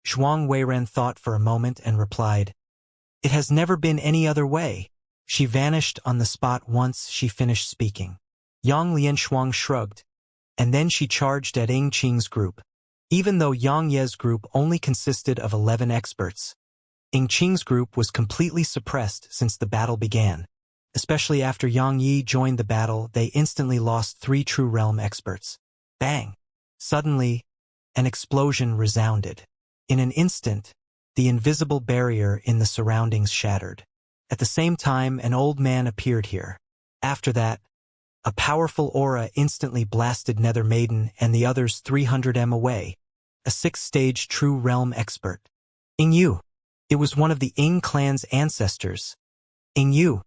Zhuang Weiran thought for a moment and replied, "It has never been any other way." She vanished on the spot once she finished speaking. Yang Lianshuang shrugged, and then she charged at Ying Qing's group. Even though Yang Ye's group only consisted of 11 experts, Ying Qing's group was completely suppressed since the battle began. Especially after Yang Yi joined the battle, they instantly lost 3 True Realm experts. Bang! Suddenly, an explosion resounded. In an instant, the invisible barrier in the surroundings shattered. At the same time, an old man appeared here. After that, a powerful aura instantly blasted Nether Maiden and the others 300 m away. A 6th-stage True Realm expert. Ying Yu. It was one of the Ying clan's ancestors. Ying Yu,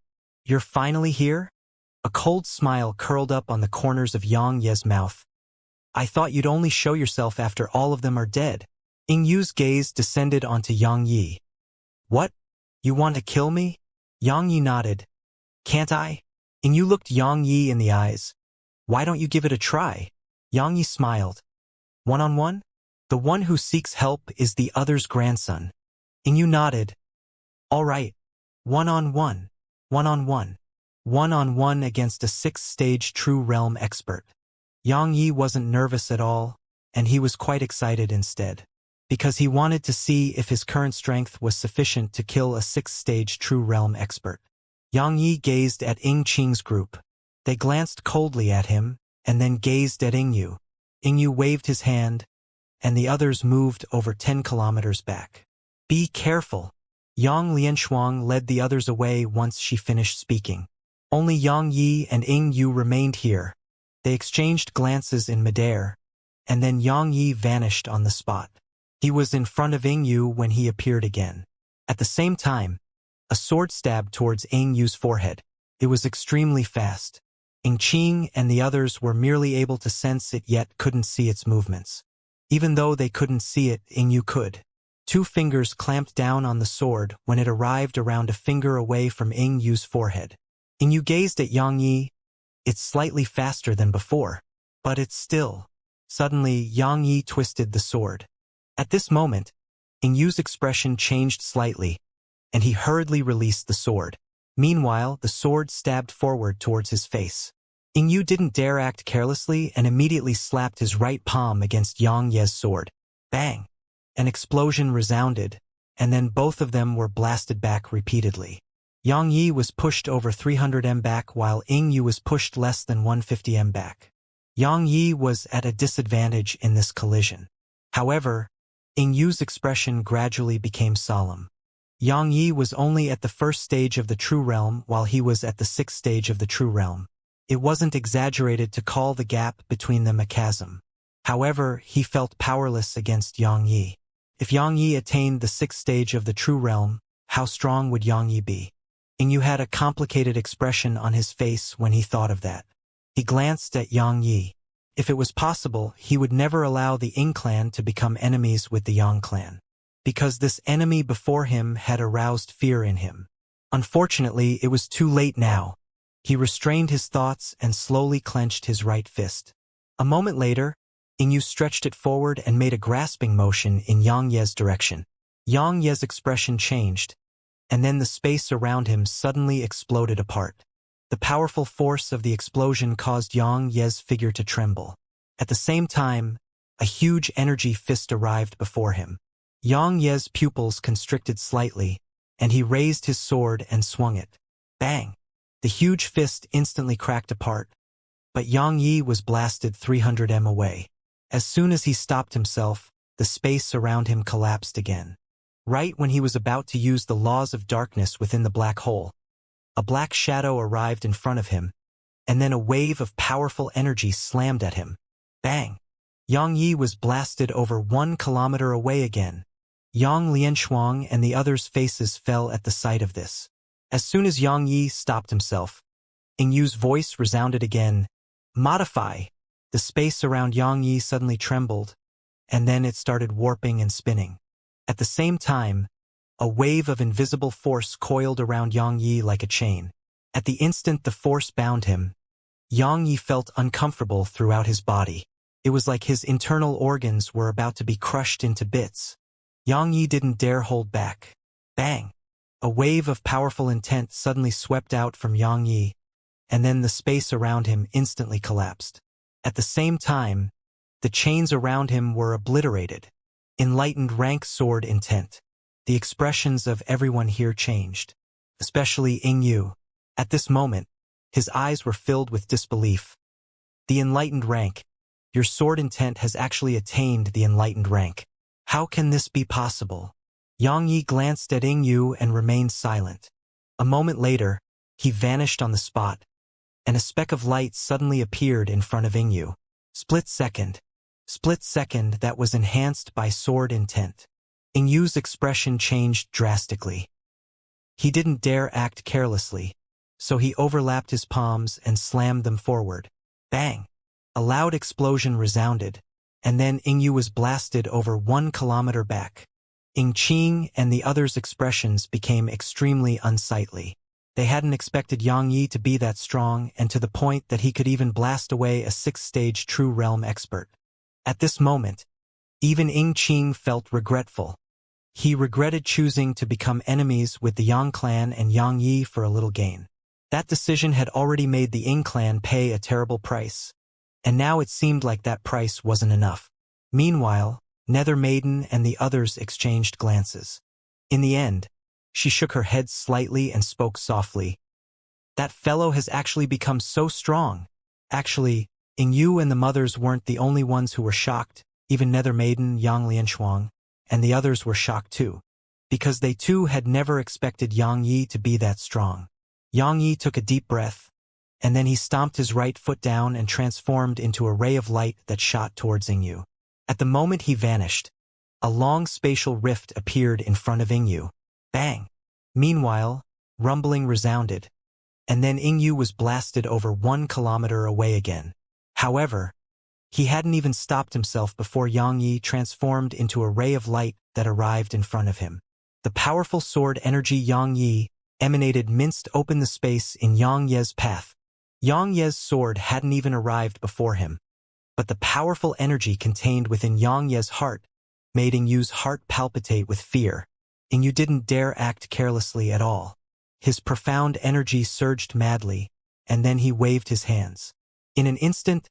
you're finally here? A cold smile curled up on the corners of Yang Ye's mouth. I thought you'd only show yourself after all of them are dead. Ying Yu's gaze descended onto Yang Yi. What? You want to kill me? Yang Yi nodded. Can't I? Ying Yu looked Yang Yi in the eyes. Why don't you give it a try? Yang Yi smiled. One-on-one? The one who seeks help is the other's grandson. Ying Yu nodded. All right. One-on-one. One-on-one. One-on-one against a 6th-stage True Realm expert. Yang Yi wasn't nervous at all, and he was quite excited instead, because he wanted to see if his current strength was sufficient to kill a 6th-stage True Realm expert. Yang Yi gazed at Ying Qing's group. They glanced coldly at him, and then gazed at Ying Yu. Ying Yu waved his hand, and the others moved over 10 kilometers back. Be careful. Yang Lianshuang led the others away once she finished speaking. Only Yang Yi and Ying Yu remained here. They exchanged glances in midair, and then Yang Yi vanished on the spot. He was in front of Ying Yu when he appeared again. At the same time, a sword stabbed towards Ying Yu's forehead. It was extremely fast. Ying Qing and the others were merely able to sense it yet couldn't see its movements. Even though they couldn't see it, Ying Yu could. 2 fingers clamped down on the sword when it arrived around a finger away from Ying Yu's forehead. Ying Yu gazed at Yang Yi. It's slightly faster than before, but it's still. Suddenly, Yang Yi twisted the sword. At this moment, Ying Yu's expression changed slightly, and he hurriedly released the sword. Meanwhile, the sword stabbed forward towards his face. Ying Yu didn't dare act carelessly and immediately slapped his right palm against Yang Ye's sword. Bang! An explosion resounded, and then both of them were blasted back repeatedly. Yang Yi was pushed over 300 m back while Ying Yu was pushed less than 150 m back. Yang Yi was at a disadvantage in this collision. However, Ying Yu's expression gradually became solemn. Yang Yi was only at the 1st stage of the True Realm while he was at the 6th stage of the True Realm. It wasn't exaggerated to call the gap between them a chasm. However, he felt powerless against Yang Yi. If Yang Yi attained the 6th stage of the True Realm, how strong would Yang Yi be? Ying Yu had a complicated expression on his face when he thought of that. He glanced at Yang Yi. If it was possible, he would never allow the Ying clan to become enemies with the Yang clan, because this enemy before him had aroused fear in him. Unfortunately, it was too late now. He restrained his thoughts and slowly clenched his right fist. A moment later, Ying Yu stretched it forward and made a grasping motion in Yang Ye's direction. Yang Ye's expression changed, and then the space around him suddenly exploded apart. The powerful force of the explosion caused Yang Ye's figure to tremble. At the same time, a huge energy fist arrived before him. Yang Ye's pupils constricted slightly, and he raised his sword and swung it. Bang! The huge fist instantly cracked apart, but Yang Yi was blasted 300 m away. As soon as he stopped himself, the space around him collapsed again. Right when he was about to use the laws of darkness within the black hole, a black shadow arrived in front of him, and then a wave of powerful energy slammed at him. Bang! Yang Yi was blasted over 1 kilometer away again. Yang Lianshuang and the others' faces fell at the sight of this. As soon as Yang Yi stopped himself, Ying Yu's voice resounded again. Modify! The space around Yang Yi suddenly trembled, and then it started warping and spinning. At the same time, a wave of invisible force coiled around Yang Yi like a chain. At the instant the force bound him, Yang Yi felt uncomfortable throughout his body. It was like his internal organs were about to be crushed into bits. Yang Yi didn't dare hold back. Bang! A wave of powerful intent suddenly swept out from Yang Yi, and then the space around him instantly collapsed. At the same time, the chains around him were obliterated. Enlightened rank sword intent. The expressions of everyone here changed, especially Yu. At this moment, his eyes were filled with disbelief. The enlightened rank. Your sword intent has actually attained the enlightened rank. How can this be possible? Yang Yi glanced at Yu and remained silent. A moment later, he vanished on the spot, and a speck of light suddenly appeared in front of Yu. Split second that was enhanced by sword intent. Yu's expression changed drastically. He didn't dare act carelessly, so he overlapped his palms and slammed them forward. Bang! A loud explosion resounded, and then Yu was blasted over 1 kilometer back. Qing and the others' expressions became extremely unsightly. They hadn't expected Yang Yi to be that strong and to the point that he could even blast away a 6th-stage True Realm expert. At this moment, even Qing felt regretful. He regretted choosing to become enemies with the Yang clan and Yang Yi for a little gain. That decision had already made the Ing clan pay a terrible price, and now it seemed like that price wasn't enough. Meanwhile, Nether Maiden and the others exchanged glances. In the end, she shook her head slightly and spoke softly. That fellow has actually become so strong. Actually, Yu and the mothers weren't the only ones who were shocked. Even Nether Maiden, Yang Lianshuang, and the others were shocked too, because they too had never expected Yang Yi to be that strong. Yang Yi took a deep breath, and then he stomped his right foot down and transformed into a ray of light that shot towards Yu. At the moment he vanished, a long spatial rift appeared in front of Yu. Bang! Meanwhile, rumbling resounded, and then Yu was blasted over 1 kilometer away again. However, he hadn't even stopped himself before Yang Yi transformed into a ray of light that arrived in front of him. The powerful sword energy Yang Yi emanated minced open the space in Yang Ye's path. Yang Ye's sword hadn't even arrived before him, but the powerful energy contained within Yang Ye's heart made Yu's heart palpitate with fear. Yu didn't dare act carelessly at all. His profound energy surged madly, and then he waved his hands. In an instant,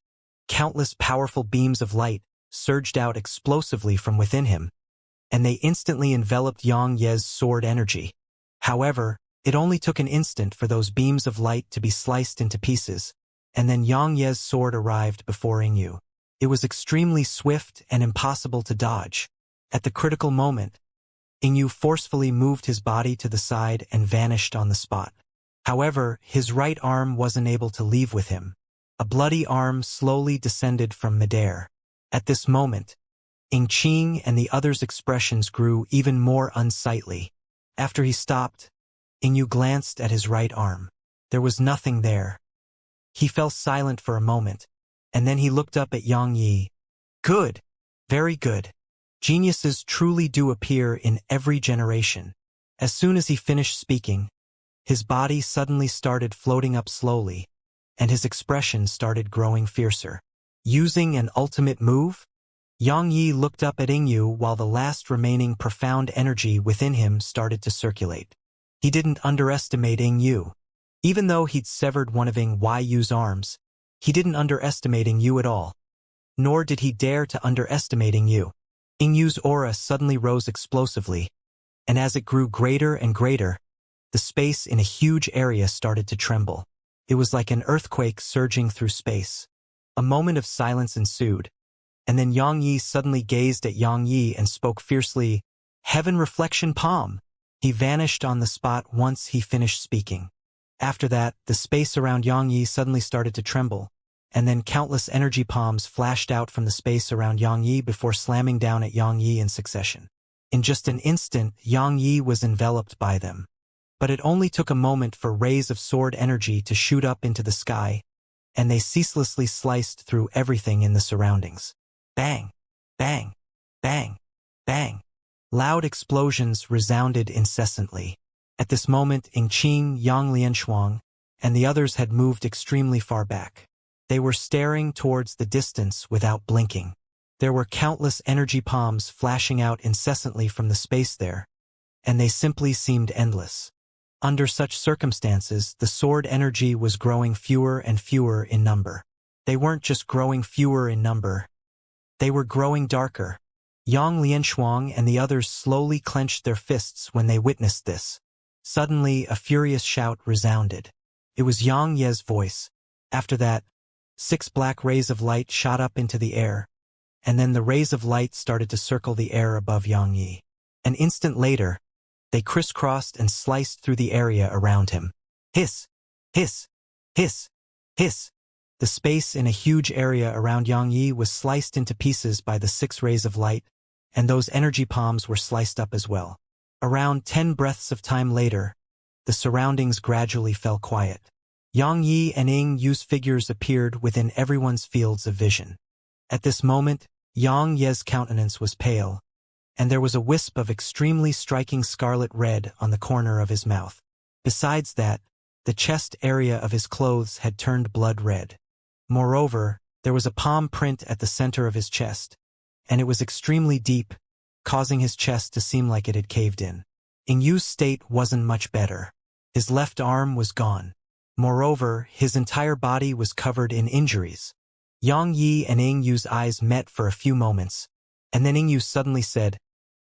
countless powerful beams of light surged out explosively from within him, and they instantly enveloped Yang Ye's sword energy. However, it only took an instant for those beams of light to be sliced into pieces, and then Yang Ye's sword arrived before Yu. It was extremely swift and impossible to dodge. At the critical moment, Yu forcefully moved his body to the side and vanished on the spot. However, his right arm wasn't able to leave with him. A bloody arm slowly descended from midair. At this moment, Qing and the others' expressions grew even more unsightly. After he stopped, Yu glanced at his right arm. There was nothing there. He fell silent for a moment, and then he looked up at Yang Yi. Good. Very good. Geniuses truly do appear in every generation. As soon as he finished speaking, his body suddenly started floating up slowly, and his expression started growing fiercer. Using an ultimate move? Yang Yi looked up at Yu while the last remaining profound energy within him started to circulate. He didn't underestimate Yu. Even though he'd severed one of Yu's arms, he didn't underestimate Yu at all. Nor did he dare to underestimate Yu. Yu's aura suddenly rose explosively, and as it grew greater and greater, the space in a huge area started to tremble. It was like an earthquake surging through space. A moment of silence ensued, and then Yang Yi suddenly gazed at Yang Yi and spoke fiercely, "Heaven Reflection Palm!" He vanished on the spot once he finished speaking. After that, the space around Yang Yi suddenly started to tremble, and then countless energy palms flashed out from the space around Yang Yi before slamming down at Yang Yi in succession. In just an instant, Yang Yi was enveloped by them. But it only took a moment for rays of sword energy to shoot up into the sky, and they ceaselessly sliced through everything in the surroundings. Bang! Bang! Bang! Bang! Loud explosions resounded incessantly. At this moment, Yingqing, Yang Lianshuang, and the others had moved extremely far back. They were staring towards the distance without blinking. There were countless energy palms flashing out incessantly from the space there, and they simply seemed endless. Under such circumstances, the sword energy was growing fewer and fewer in number. They weren't just growing fewer in number, they were growing darker. Yang Lianshuang and the others slowly clenched their fists when they witnessed this. Suddenly, a furious shout resounded. It was Yang Ye's voice. After that, 6 black rays of light shot up into the air, and then the rays of light started to circle the air above Yang Yi. An instant later, they crisscrossed and sliced through the area around him. Hiss! Hiss! Hiss! Hiss! The space in a huge area around Yang Yi was sliced into pieces by the 6 rays of light, and those energy palms were sliced up as well. Around 10 breaths of time later, the surroundings gradually fell quiet. Yang Yi and Ying Yu's figures appeared within everyone's fields of vision. At this moment, Yang Ye's countenance was pale, and there was a wisp of extremely striking scarlet red on the corner of his mouth. Besides that, the chest area of his clothes had turned blood red. Moreover, there was a palm print at the center of his chest, and it was extremely deep, causing his chest to seem like it had caved in. Ying Yu's state wasn't much better. His left arm was gone. Moreover, his entire body was covered in injuries. Yang Yi and Ying Yu's eyes met for a few moments, and then Ying Yu suddenly said,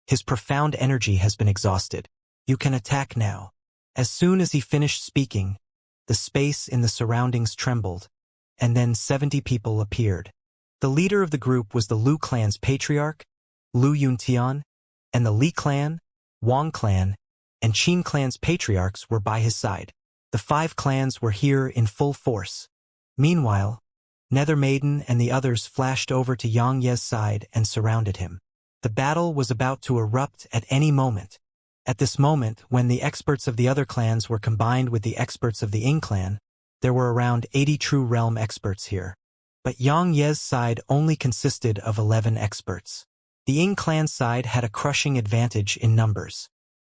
"His profound energy has been exhausted. You can attack now." As soon as he finished speaking, the space in the surroundings trembled, and then 70 people appeared. The leader of the group was the Lu clan's patriarch, Lu Yuntian, and the Li clan, Wang clan, and Qin clan's patriarchs were by his side. The 5 clans were here in full force. Meanwhile, Nether Maiden and the others flashed over to Yang Ye's side and surrounded him. The battle was about to erupt at any moment. At this moment, when the experts of the other clans were combined with the experts of the Ying clan, there were around 80 true realm experts here. But Yang Ye's side only consisted of 11 experts. The Ying clan side had a crushing advantage in numbers.